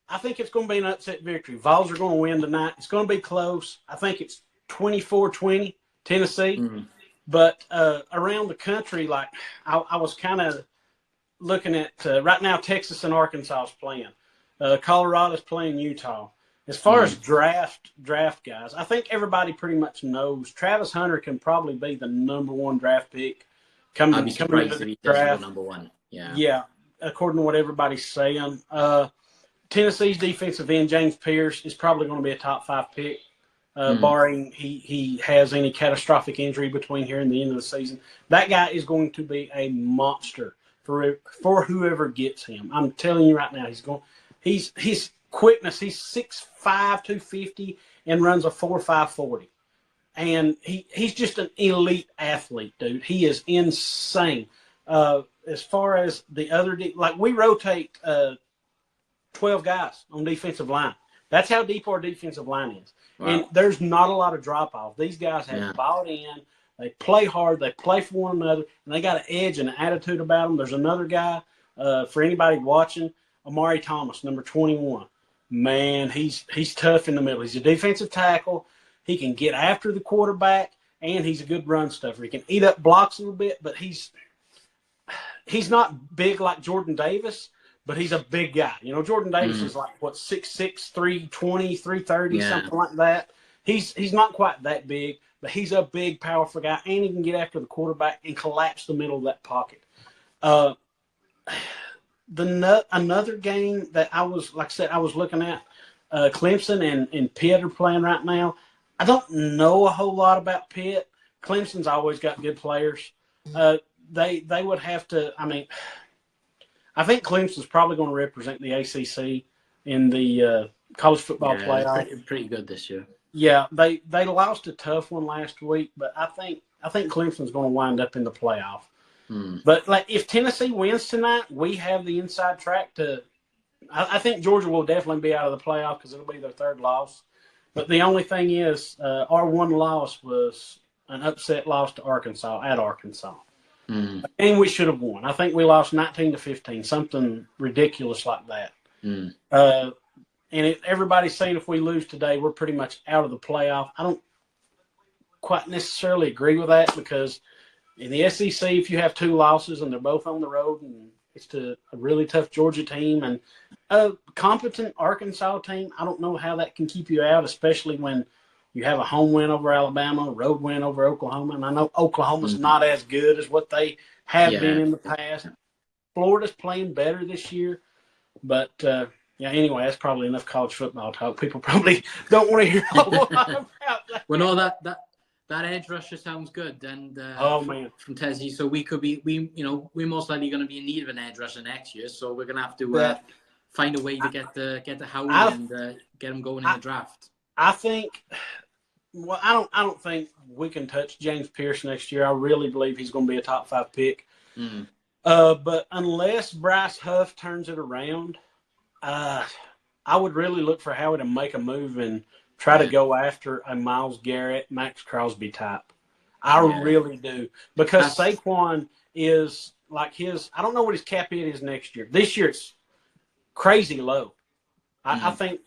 I think it's going to be an upset victory. Vols are going to win tonight. It's going to be close. I think it's 24-20 Tennessee. But around the country, like I was kind of looking at right now, Texas and Arkansas is playing. Colorado's playing Utah. As far as draft guys, I think everybody pretty much knows Travis Hunter can probably be the number 1 draft pick coming into the draft. Number 1. Yeah. Yeah, according to what everybody's saying. Tennessee's defensive end, James Pierce, is probably going to be a top 5 pick, barring he has any catastrophic injury between here and the end of the season. That guy is going to be a monster for whoever gets him. I'm telling you right now, he's quickness, he's 6'5", 250, and runs a 4.5 40. And he's just an elite athlete, dude. He is insane. As far as the other, we rotate 12 guys on defensive line. That's how deep our defensive line is. Wow. And there's not a lot of drop-off. These guys have bought in. They play hard. They play for one another. And they got an edge and an attitude about them. There's another guy, for anybody watching, Amari Thomas, number 21. Man, he's tough in the middle. He's a defensive tackle. He can get after the quarterback, and he's a good run stuffer. He can eat up blocks a little bit, but he's not big like Jordan Davis, but he's a big guy. Jordan Davis is like, 6'6", 320, 330, something like that. He's not quite that big, but he's a big, powerful guy, and he can get after the quarterback and collapse the middle of that pocket. Another game that I was looking at, Clemson and Pitt are playing right now. I don't know a whole lot about Pitt. Clemson's always got good players. They would have to. I think Clemson's probably going to represent the ACC in the college football playoff. Pretty good this year. Yeah, they lost a tough one last week, but I think Clemson's going to wind up in the playoff. But if Tennessee wins tonight, we have the inside track to. I think Georgia will definitely be out of the playoff because it'll be their 3rd loss. But the only thing is, our 1 loss was an upset loss to Arkansas at Arkansas. A game we should have won. I think we lost 19-15, something ridiculous like that. And everybody's saying if we lose today, we're pretty much out of the playoff. I don't quite necessarily agree with that because in the SEC, if you have 2 losses and they're both on the road and it's to a really tough Georgia team and a competent Arkansas team, I don't know how that can keep you out, especially when you have a home win over Alabama, a road win over Oklahoma. And I know Oklahoma's not as good as what they have been in the past. Florida's playing better this year. But, anyway, that's probably enough college football talk. People probably don't want to hear a whole lot about that. Well, no, that edge rusher sounds good. And from Tennessee. So we're most likely going to be in need of an edge rusher next year. So we're going to have to find a way to get the Howie and get him going in the draft. I think. Well, I don't think we can touch James Pierce next year. I really believe he's going to be a top 5 pick. But unless Bryce Huff turns it around, I would really look for Howie to make a move and try to go after a Myles Garrett, Max Crosby type. I really do. Because Saquon is like I don't know what his cap hit is next year. This year it's crazy low. I think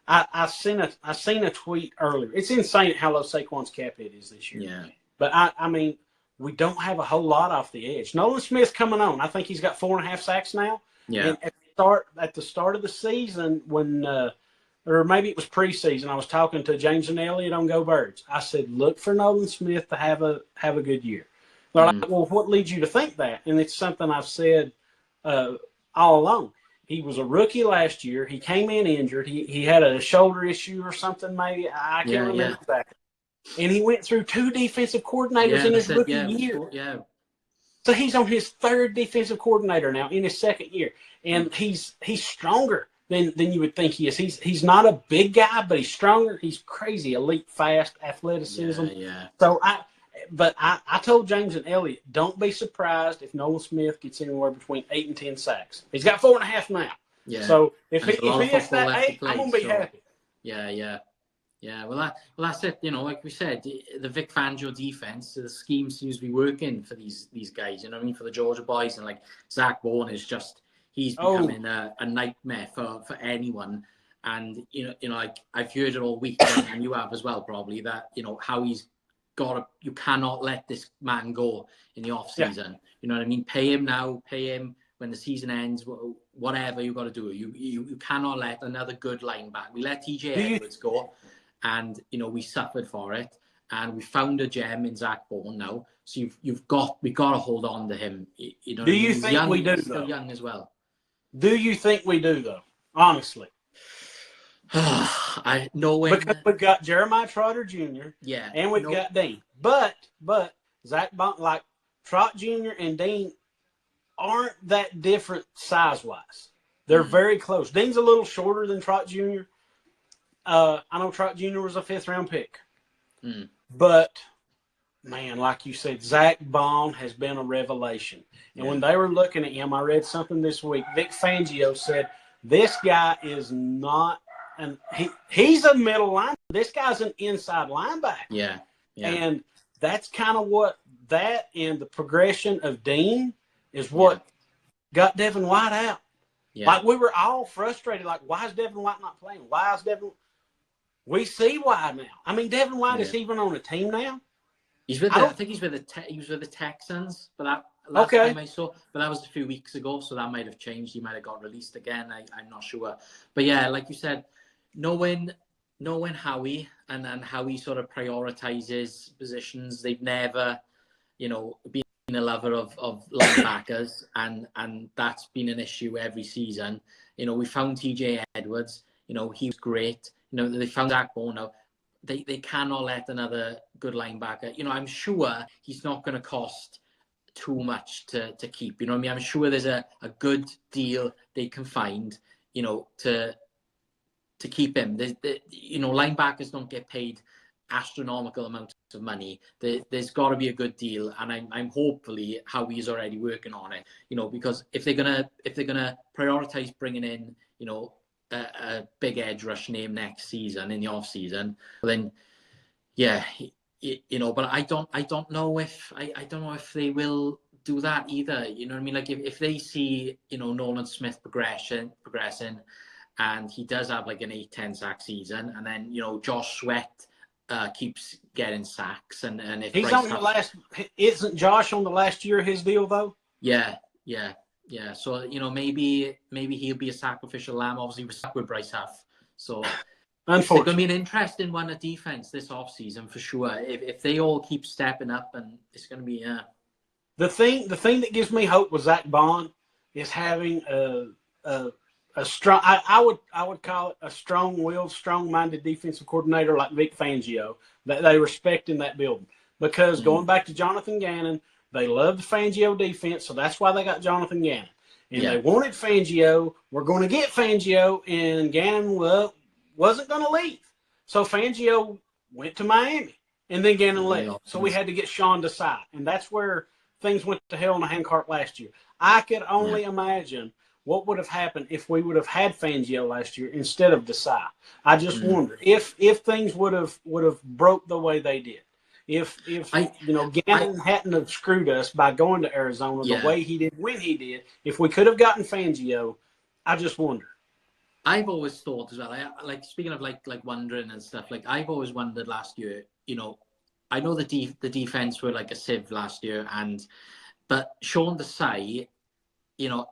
I seen a tweet earlier. It's insane how low Saquon's cap hit is this year. Yeah. But I mean, we don't have a whole lot off the edge. Nolan Smith's coming on. I think he's got 4.5 sacks now. Yeah. And at the start of the season, when or maybe it was preseason, I was talking to James and Elliott on Go Birds. I said, look for Nolan Smith to have a good year. They're like, well, what leads you to think that? And it's something I've said all along. He was a rookie last year. He came in injured. He had a shoulder issue or something, maybe. I can't remember exactly. And he went through 2 defensive coordinators in his rookie year. Yeah. So he's on his 3rd defensive coordinator now in his 2nd year. And he's stronger than you would think he is. He's not a big guy, but he's stronger. He's crazy, elite, fast, athleticism. Yeah. So I told James and Elliott, don't be surprised if Nolan Smith gets anywhere between 8 and 10 sacks. He's got 4.5 now. Yeah. So if he hits that 8, I'm gonna be happy. Yeah. Well, that's it. You know, like we said, the Vic Fangio defense, the scheme seems to be working for these guys. You know what I mean? For the Georgia boys, and like Zach Bourne is just he's becoming a nightmare for anyone. And you know, like I've heard it all week, and you have as well, probably, that how he's you cannot let this man go in the off season. Yeah. You know what I mean? Pay him now, pay him when the season ends, whatever you got to do. You cannot let another good linebacker. We let TJ Edwards go, and we suffered for it, and we found a gem in Zach Bourne now. So we got to hold on to him. You know, do you think we do? He's still young as well. Do you think we do though? Honestly. I know when because we've got Jeremiah Trotter Jr. Yeah, and we've got Dean, but Zach like Trot Jr. and Dean aren't that different size wise. They're very close. Dean's a little shorter than Trot Jr. I know Trot Jr. was a 5th round pick, but man, like you said, Zach Bond has been a revelation. And when they were looking at him, I read something this week. Vic Fangio said this guy is not. And he's a middle linebacker. This guy's an inside linebacker. Yeah. And that's kind of what that and the progression of Dean is what got Devin White out. Yeah. Like we were all frustrated. Like, why is Devin White not playing? We see why now. I mean, Devin White is even on a team now. He's with I think he was with the Texans, but that last time I saw. But that was a few weeks ago, so that might have changed. He might have got released again. I'm not sure. But yeah, like you said. Knowing Howie and how he sort of prioritizes positions, they've never, been a lover of linebackers, and that's been an issue every season. We found TJ Edwards. He was great. They found Zach Bourne now. They cannot let another good linebacker. I'm sure he's not going to cost too much to keep. You know what I mean? I'm sure there's a good deal they can find. To keep him. Linebackers don't get paid astronomical amounts of money. There's got to be a good deal, and I'm hopefully Howie's already working on it. Because if they're gonna prioritize bringing in a big edge rush name next season in the off season, then But I don't know if they will do that either. You know what I mean? Like if they see Nolan Smith progressing. And he does have like an 8-10 sack season, and then Josh Sweat keeps getting sacks, and if he's on the last, isn't Josh on the last year of his deal though? Yeah. So maybe he'll be a sacrificial lamb. Obviously, we're stuck with Bryce Huff, so it's going to be an interesting one at defense this offseason for sure. If they all keep stepping up, and it's going to be the thing that gives me hope with Zach Bond is having a strong, I would call it a strong-willed, strong-minded defensive coordinator like Vic Fangio that they respect in that building. Because going back to Jonathan Gannon, they love the Fangio defense, so that's why they got Jonathan Gannon. And Yeah. they wanted Fangio. We're going to get Fangio, and Gannon wasn't going to leave. So Fangio went to Miami, and then Gannon left. So we had to get Sean Desai, and that's where things went to hell in a handcart last year. I could only imagine what would have happened if we would have had Fangio last year instead of Desai. I just wonder if things would have broke the way they did. If Gannon hadn't have screwed us by going to Arizona the way he did when he did, if we could have gotten Fangio, I just wonder. I've always thought as well, like speaking of like wondering and stuff, like I've always wondered last year, I know the defense were like a sieve last year, but Sean Desai,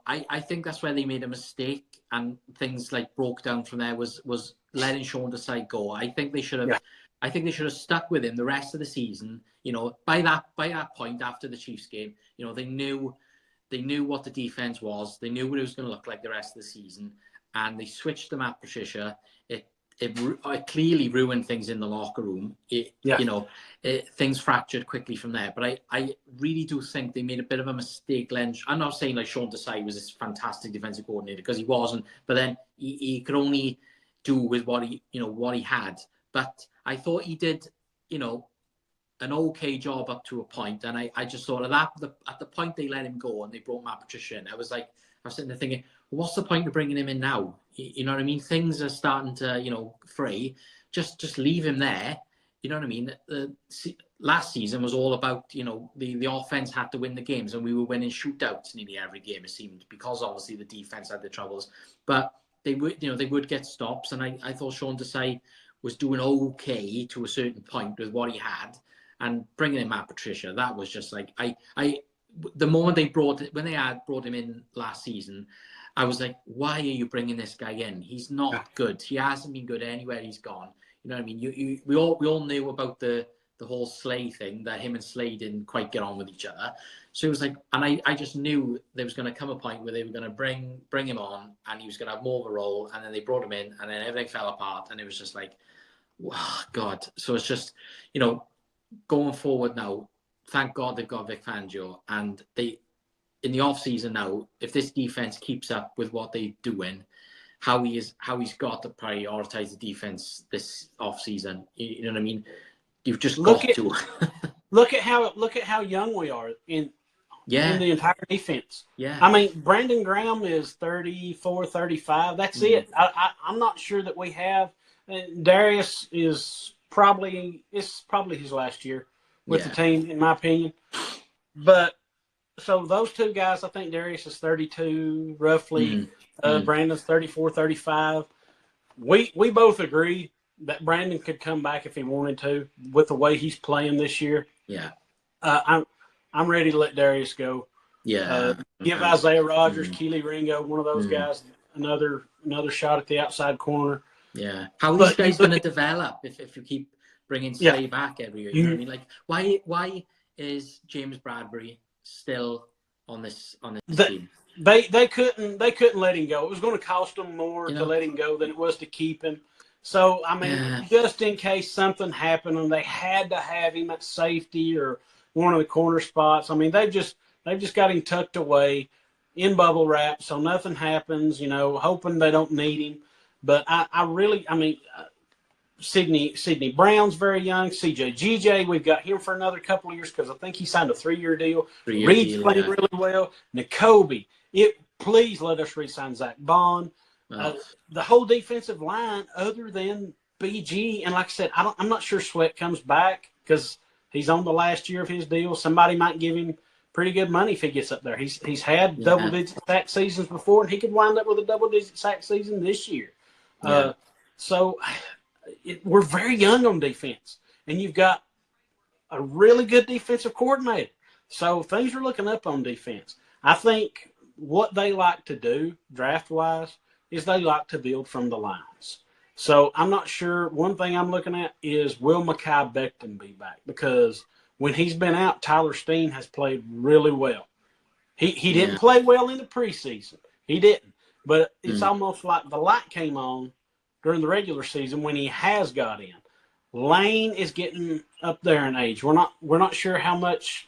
I think that's where they made a mistake and things like broke down from there was letting Sean Desai go. I think they should have stuck with him the rest of the season. By that point after the Chiefs game, they knew what the defense was. They knew what it was going to look like the rest of the season, and they switched to Matt Patricia. It clearly ruined things in the locker room. Things fractured quickly from there. But I really do think they made a bit of a mistake. I'm not saying like Sean Desai was this fantastic defensive coordinator, because he wasn't. But then he could only do with what he had. But I thought he did, an okay job up to a point. And I just thought at the point they let him go and they brought Matt Patricia in, I was sitting there thinking, what's the point of bringing him in now? You know what I mean? Things are starting to, fray. Just leave him there. You know what I mean? Last season was all about, the offense had to win the games, and we were winning shootouts nearly every game, it seemed, because obviously the defense had their troubles. But they would get stops, and I thought Sean Desai was doing okay to a certain point with what he had, and bringing in Matt Patricia, that was just like the moment they brought him in last season, I was like, why are you bringing this guy in? He's not good. He hasn't been good anywhere he's gone. You know what I mean? We all knew about the whole Slay thing, that him and Slay didn't quite get on with each other. So it was like, and I just knew there was going to come a point where they were going to bring him on, and he was going to have more of a role. And then they brought him in, and then everything fell apart, and it was just like, oh, God. So it's just, going forward now, thank God they've got Vic Fangio, and in the off season now, if this defense keeps up with what they're doing, how he's got to prioritize the defense this off season. You know what I mean? You've just got to look at how young we are in the entire defense. Yeah. I mean, Brandon Graham is 34, 35. That's it. I'm not sure that we have. Darius is probably his last year with the team, in my opinion. But so those two guys, I think Darius is 32 roughly. Brandon's 34, 35. We both agree that Brandon could come back if he wanted to with the way he's playing this year. Yeah. I'm ready to let Darius go. Yeah. Give Isaiah Rodgers, Keely Ringo, one of those guys, another shot at the outside corner. Yeah. How are these guys going to develop if you keep bringing Slay back every year? You know what I mean? Like, why is James Bradbury still on this team? They couldn't let him go. It was going to cost them more to let him go than it was to keep him. So I mean, just in case something happened and they had to have him at safety or one of the corner spots, I mean, they've just got him tucked away in bubble wrap so nothing happens. Hoping they don't need him. But I mean, Sidney Brown's very young. GJ, we've got him for another couple of years because I think he signed a 3-year deal. Reed's playing really well. N'Kobe, please let us re-sign Zach Bond. The whole defensive line, other than BG, and like I said, I'm not sure Sweat comes back because he's on the last year of his deal. Somebody might give him pretty good money if he gets up there. He's had double-digit sack seasons before, and he could wind up with a double-digit sack season this year. So we're very young on defense, and you've got a really good defensive coordinator. So things are looking up on defense. I think what they like to do draft-wise is they like to build from the lines. So I'm not sure. One thing I'm looking at is, will Mekhi Becton be back? Because when he's been out, Tyler Steen has played really well. He didn't play well in the preseason. He didn't. But it's almost like the light came on during the regular season when he has got in. Lane is getting up there in age. We're not sure how much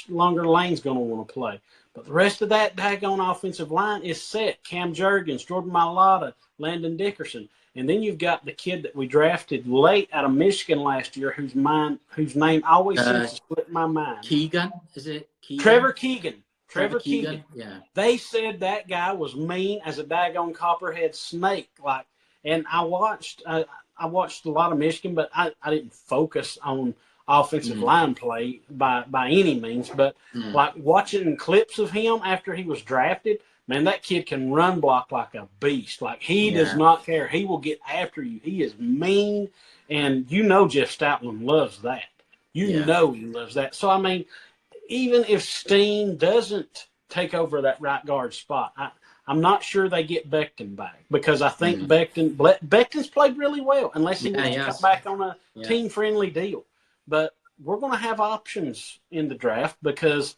longer Lane's going to want to play. But the rest of that daggone offensive line is set. Cam Jurgens, Jordan Mailata, Landon Dickerson. And then you've got the kid that we drafted late out of Michigan last year whose name always seems to slip my mind. Keegan? Is it Keegan? Trevor Keegan. Trevor Keegan. Yeah. They said that guy was mean as a daggone copperhead snake. And I watched a lot of Michigan, but I didn't focus on offensive line play by any means. But like watching clips of him after he was drafted, man, that kid can run block like a beast. Like he does not care. He will get after you. He is mean, and Jeff Stoutland loves that. You know he loves that. So I mean, even if Steen doesn't take over that right guard spot, I'm not sure they get Becton back, because I think Becton's played really well, unless he wants to come back on a team-friendly deal. But we're going to have options in the draft, because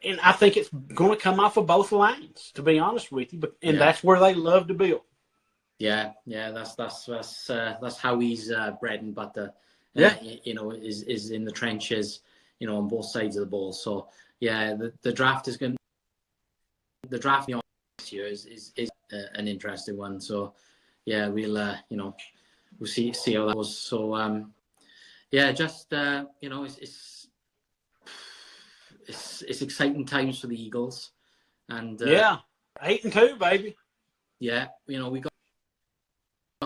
and I think it's going to come off of both lines, to be honest with you. And that's where they love to build. Yeah, that's how he's bread and butter. Is in the trenches, on both sides of the ball. So the draft is going. The draft this year is an interesting one. So we'll see how that goes. So it's exciting times for the Eagles, and 8-2, baby. Yeah, we got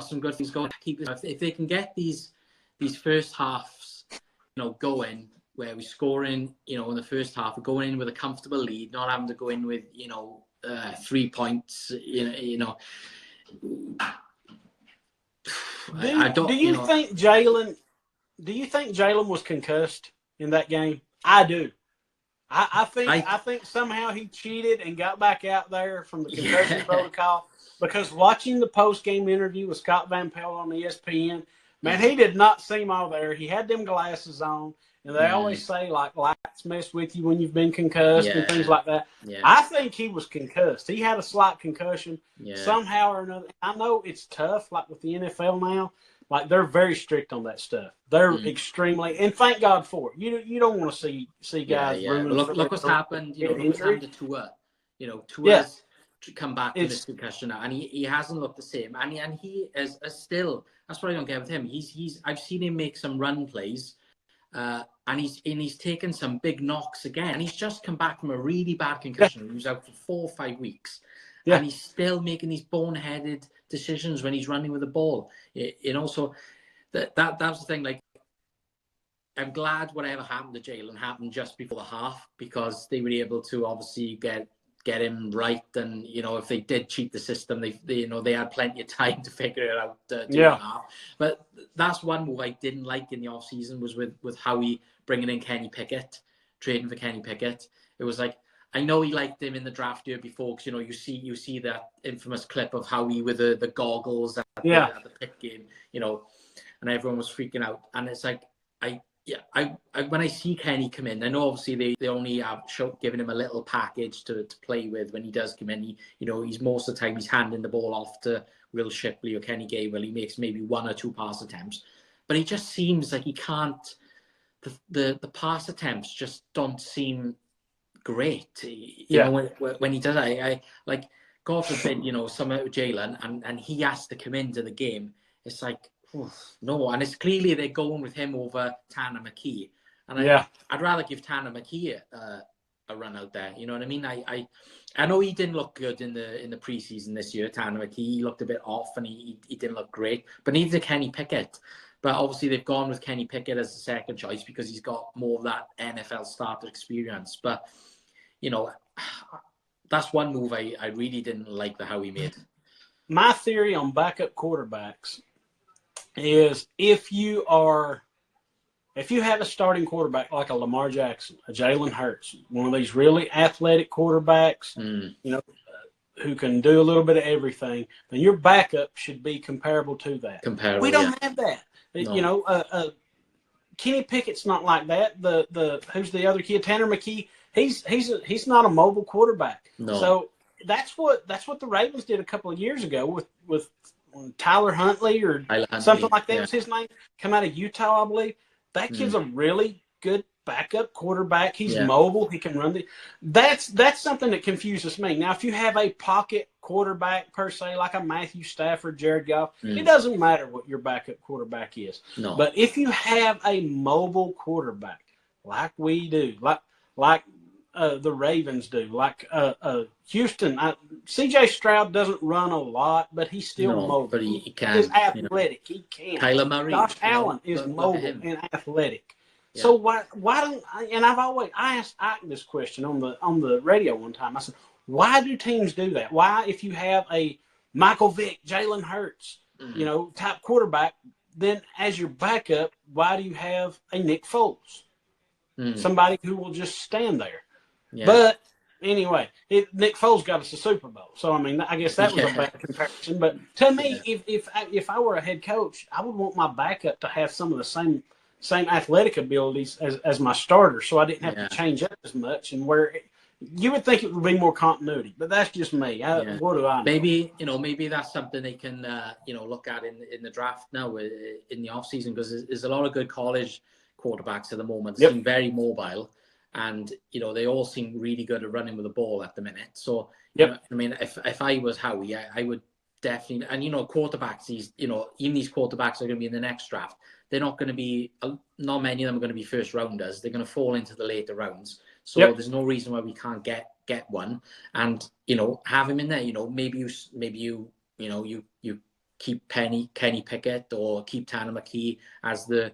some good things going. Keep this. If they can get these first halves, going where we score in the first half, we're going in with a comfortable lead, not having to go in with 3 points. Do you think Jalen was concussed in that game? I do. I think somehow he cheated and got back out there from the concussion protocol, because watching the post-game interview with Scott Van Pelt on ESPN, man, he did not seem all there. He had them glasses on, and they always say, like, lights mess with you when you've been concussed and things like that. Yeah. I think he was concussed. He had a slight concussion somehow or another. I know it's tough, like with the NFL now. Like, they're very strict on that stuff. They're extremely, and thank God for it. You don't want to see guys. Look what's happened. Look what's happened to Tua. Tua's come back from this concussion now, and he hasn't looked the same. And he is still. That's what I don't get with him. I've seen him make some run plays, and he's taken some big knocks again. And he's just come back from a really bad concussion. He was out for 4 or 5 weeks. Yeah. And he's still making these boneheaded decisions when he's running with the ball. So that was the thing. Like, I'm glad whatever happened to Jalen happened just before the half, because they were able to obviously get him right. And if they did cheat the system, they had plenty of time to figure it out. During the half. But that's one move I didn't like in the off season, was with Howie bringing in Kenny Pickett, trading for Kenny Pickett. It was like, I know he liked him in the draft year before, because you see that infamous clip of Howie with the goggles at the Pitt game, and everyone was freaking out. And it's like, I when I see Kenny come in, I know obviously they only have given him a little package to play with when he does come in. He's most of the time he's handing the ball off to Will Shipley or Kenny Gainwell. He makes maybe 1 or 2 pass attempts, but he just seems like he can't. The pass attempts just don't seem great. When he does it, I like, God forbid, some out of Jalen and he has to come into the game. It's like, no, and it's clearly they're going with him over Tanner McKee, and I'd rather give Tanner McKee a run out there. You know what I mean? I know he didn't look good in the preseason this year. Tanner McKee, he looked a bit off, and he didn't look great. But neither did Kenny Pickett. But obviously they've gone with Kenny Pickett as the second choice because he's got more of that NFL starter experience. But that's one move I really didn't like how he made. My theory on backup quarterbacks is if you have a starting quarterback like a Lamar Jackson, a Jalen Hurts, one of these really athletic quarterbacks, who can do a little bit of everything, then your backup should be comparable to that. We don't have that. No. Kenny Pickett's not like that. The who's the other kid? Tanner McKee. He's not a mobile quarterback. No. So that's what the Ravens did a couple of years ago with Tyler Huntley or something like that was his name. Come out of Utah, I believe. That kid's a really good backup quarterback. He's Yeah. mobile. He can run that's something that confuses me. Now, if you have a pocket quarterback per se, like a Matthew Stafford, Jared Goff, it doesn't matter what your backup quarterback is. No. But if you have a mobile quarterback, like we do, like the Ravens do, like Houston, C.J. Stroud doesn't run a lot, but he's still mobile. But he can. He's athletic. He can. Kyler Murray. Josh Allen is mobile and athletic. Yeah. So why don't and I asked Ike this question on the radio one time. I said, why do teams do that? Why, if you have a Michael Vick, Jalen Hurts, type quarterback, then as your backup, why do you have a Nick Foles? Somebody who will just stand there. Yeah. But anyway, Nick Foles got us a Super Bowl. So, I mean, I guess that was a bad comparison. But to me, if I were a head coach, I would want my backup to have some of the same athletic abilities as my starter, so I didn't have to change up as much. And where you would think it would be more continuity, but that's just me. What do I know? Maybe that's something they can look at in the draft now in the off season, because there's a lot of good college quarterbacks at the moment. They seem very mobile, and they all seem really good at running with the ball at the minute. So I mean, if I was Howie, I would definitely. And quarterbacks, even these quarterbacks are going to be in the next draft. They're not going to be, not many of them are going to be first rounders. They're going to fall into the later rounds. So there's no reason why we can't get one, and have him in there. Maybe you keep Kenny Pickett or keep Tanner McKee as the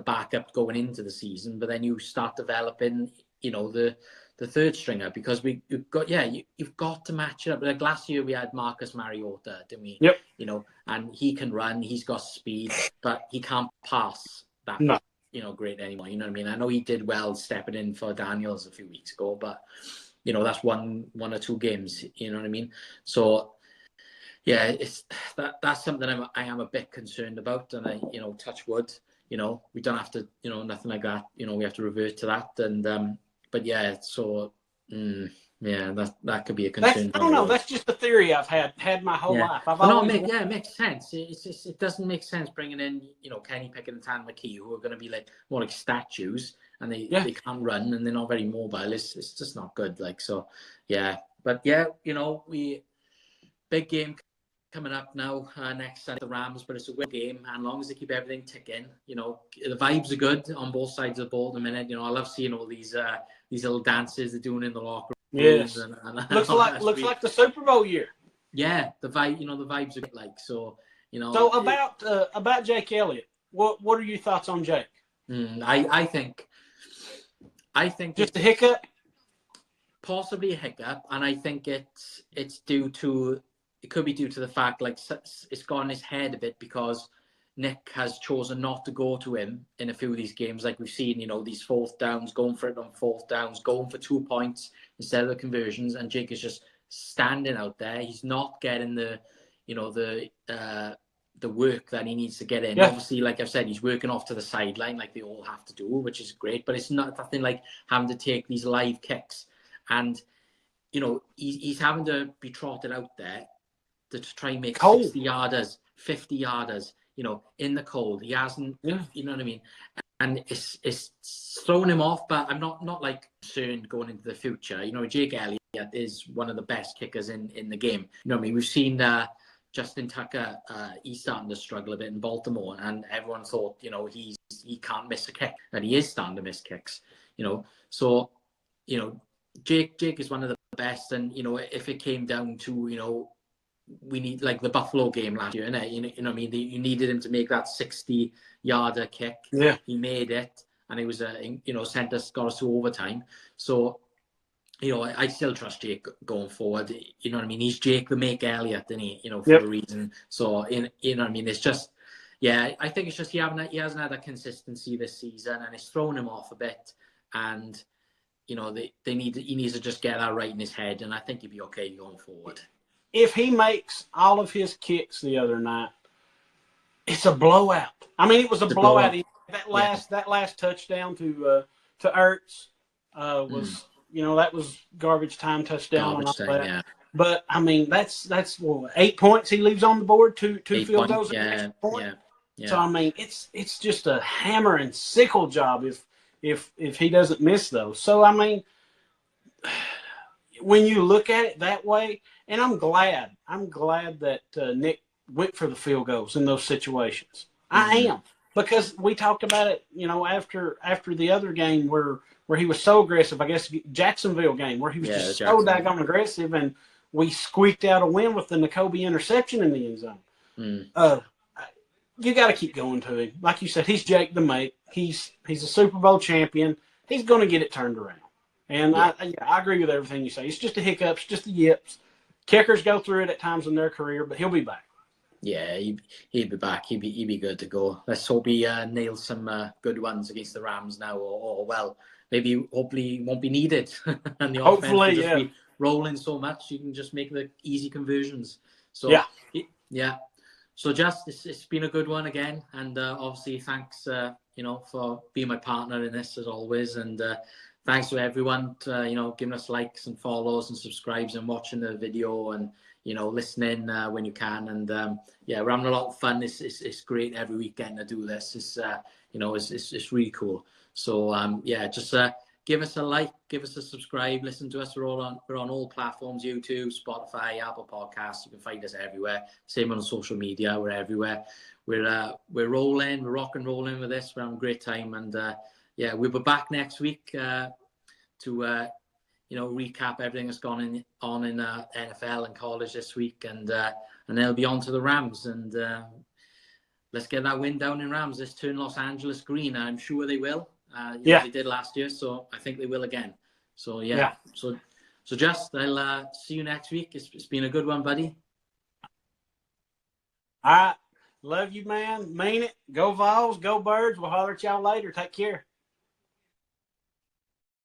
backup going into the season, but then you start developing the third stringer, because you've got to match it up. Like last year we had Marcus Mariota, didn't we? Yep. And he can run, he's got speed, but he can't pass that great anymore. You know what I mean? I know he did well stepping in for Daniels a few weeks ago, but that's one or two games. You know what I mean? So it's that's something I am a bit concerned about, and I touch wood. We don't have to nothing like that. We have to revert to that, and but so that could be a concern. I don't know. That's just a theory I've had my whole life. It makes sense. It's just, it doesn't make sense bringing in Kenny Pickett and Tanner McKee, who are going to be more like statues, and they can't run and they're not very mobile. It's just not good. But we big game coming up now next at the Rams, but it's a win game, and as long as they keep everything ticking, the vibes are good on both sides of the ball at the minute. I love seeing all these little dances they're doing in the locker room. Yes, and looks like the Super Bowl year. Yeah, the vibe, the vibes are good, so. So about Jake Elliott, what are your thoughts on Jake? I think just a hiccup, possibly a hiccup, and I think it's due to. It could be due to the fact it's gone in his head a bit, because Nick has chosen not to go to him in a few of these games. Like we've seen, these fourth downs, going for it on fourth downs, going for 2 points instead of the conversions. And Jake is just standing out there. He's not getting the work that he needs to get in. Yeah. Obviously, like I've said, he's working off to the sideline like they all have to do, which is great. But it's nothing like having to take these live kicks. And, he's having to be trotted out there to try and make 60-yarders, 50-yarders, in the cold. He hasn't, you know what I mean? And it's thrown him off, but I'm not concerned going into the future. Jake Elliott is one of the best kickers in the game. What I mean? We've seen Justin Tucker, he's starting to struggle a bit in Baltimore, and everyone thought, he can't miss a kick, and he is starting to miss kicks, So, Jake is one of the best, and, if it came down to, we need the Buffalo game last year, innit? You know what I mean? You needed him to make that 60-yarder kick. Yeah. He made it, and it was got us to overtime. So, I still trust Jake going forward. You know what I mean? He's Jake the Make Elliott, isn't he? For a reason. So, you know what I mean? It's just, I think it's just he hasn't had that consistency this season, and it's thrown him off a bit. And, he needs to just get that right in his head, and I think he'd be okay going forward. If he makes all of his kicks the other night, it's a blowout. I mean, it was a blowout. That last touchdown to Ertz was, that was garbage time touchdown. But I mean, that's 8 points he leaves on the board. Two field goals. Yeah. So I mean, it's just a hammer and sickle job if he doesn't miss those. So I mean, when you look at it that way, and I'm glad that Nick went for the field goals in those situations. I am, because we talked about it, after the other game where he was so aggressive. I guess Jacksonville game where he was just so daggone aggressive, and we squeaked out a win with the Nakobe interception in the end zone. You got to keep going to him. Like you said, he's Jake the Mate. He's a Super Bowl champion. He's going to get it turned around. And I agree with everything you say. It's just the hiccups, just the yips. Kickers go through it at times in their career, but he'll be back. Yeah, he'll be back. He'll be good to go. Let's hope he nails some good ones against the Rams now, or hopefully he won't be needed. And the offense will just be rolling so much you can just make the easy conversions. So yeah. So it's been a good one again, and obviously thanks for being my partner in this as always, and thanks to everyone giving us likes and follows and subscribes and watching the video and listening when you can, and we're having a lot of fun. It's great every week getting to do this. It's really cool. So just give us a like, give us a subscribe, listen to us. We're on all platforms: YouTube, Spotify, Apple Podcasts. You can find us everywhere. Same on social media. We're everywhere. We're rolling. We're rock and rolling with this. We're having a great time, and we'll be back next week to recap everything that's gone on in NFL and college this week, and they'll be on to the Rams, and let's get that win down in Rams. Let's turn Los Angeles green. I'm sure they will. They did last year, so I think they will again. So so just I'll see you next week. It's been a good one, buddy. All right, love you, man. Mean it. Go Vols, go Birds. We'll holler at y'all later. Take care.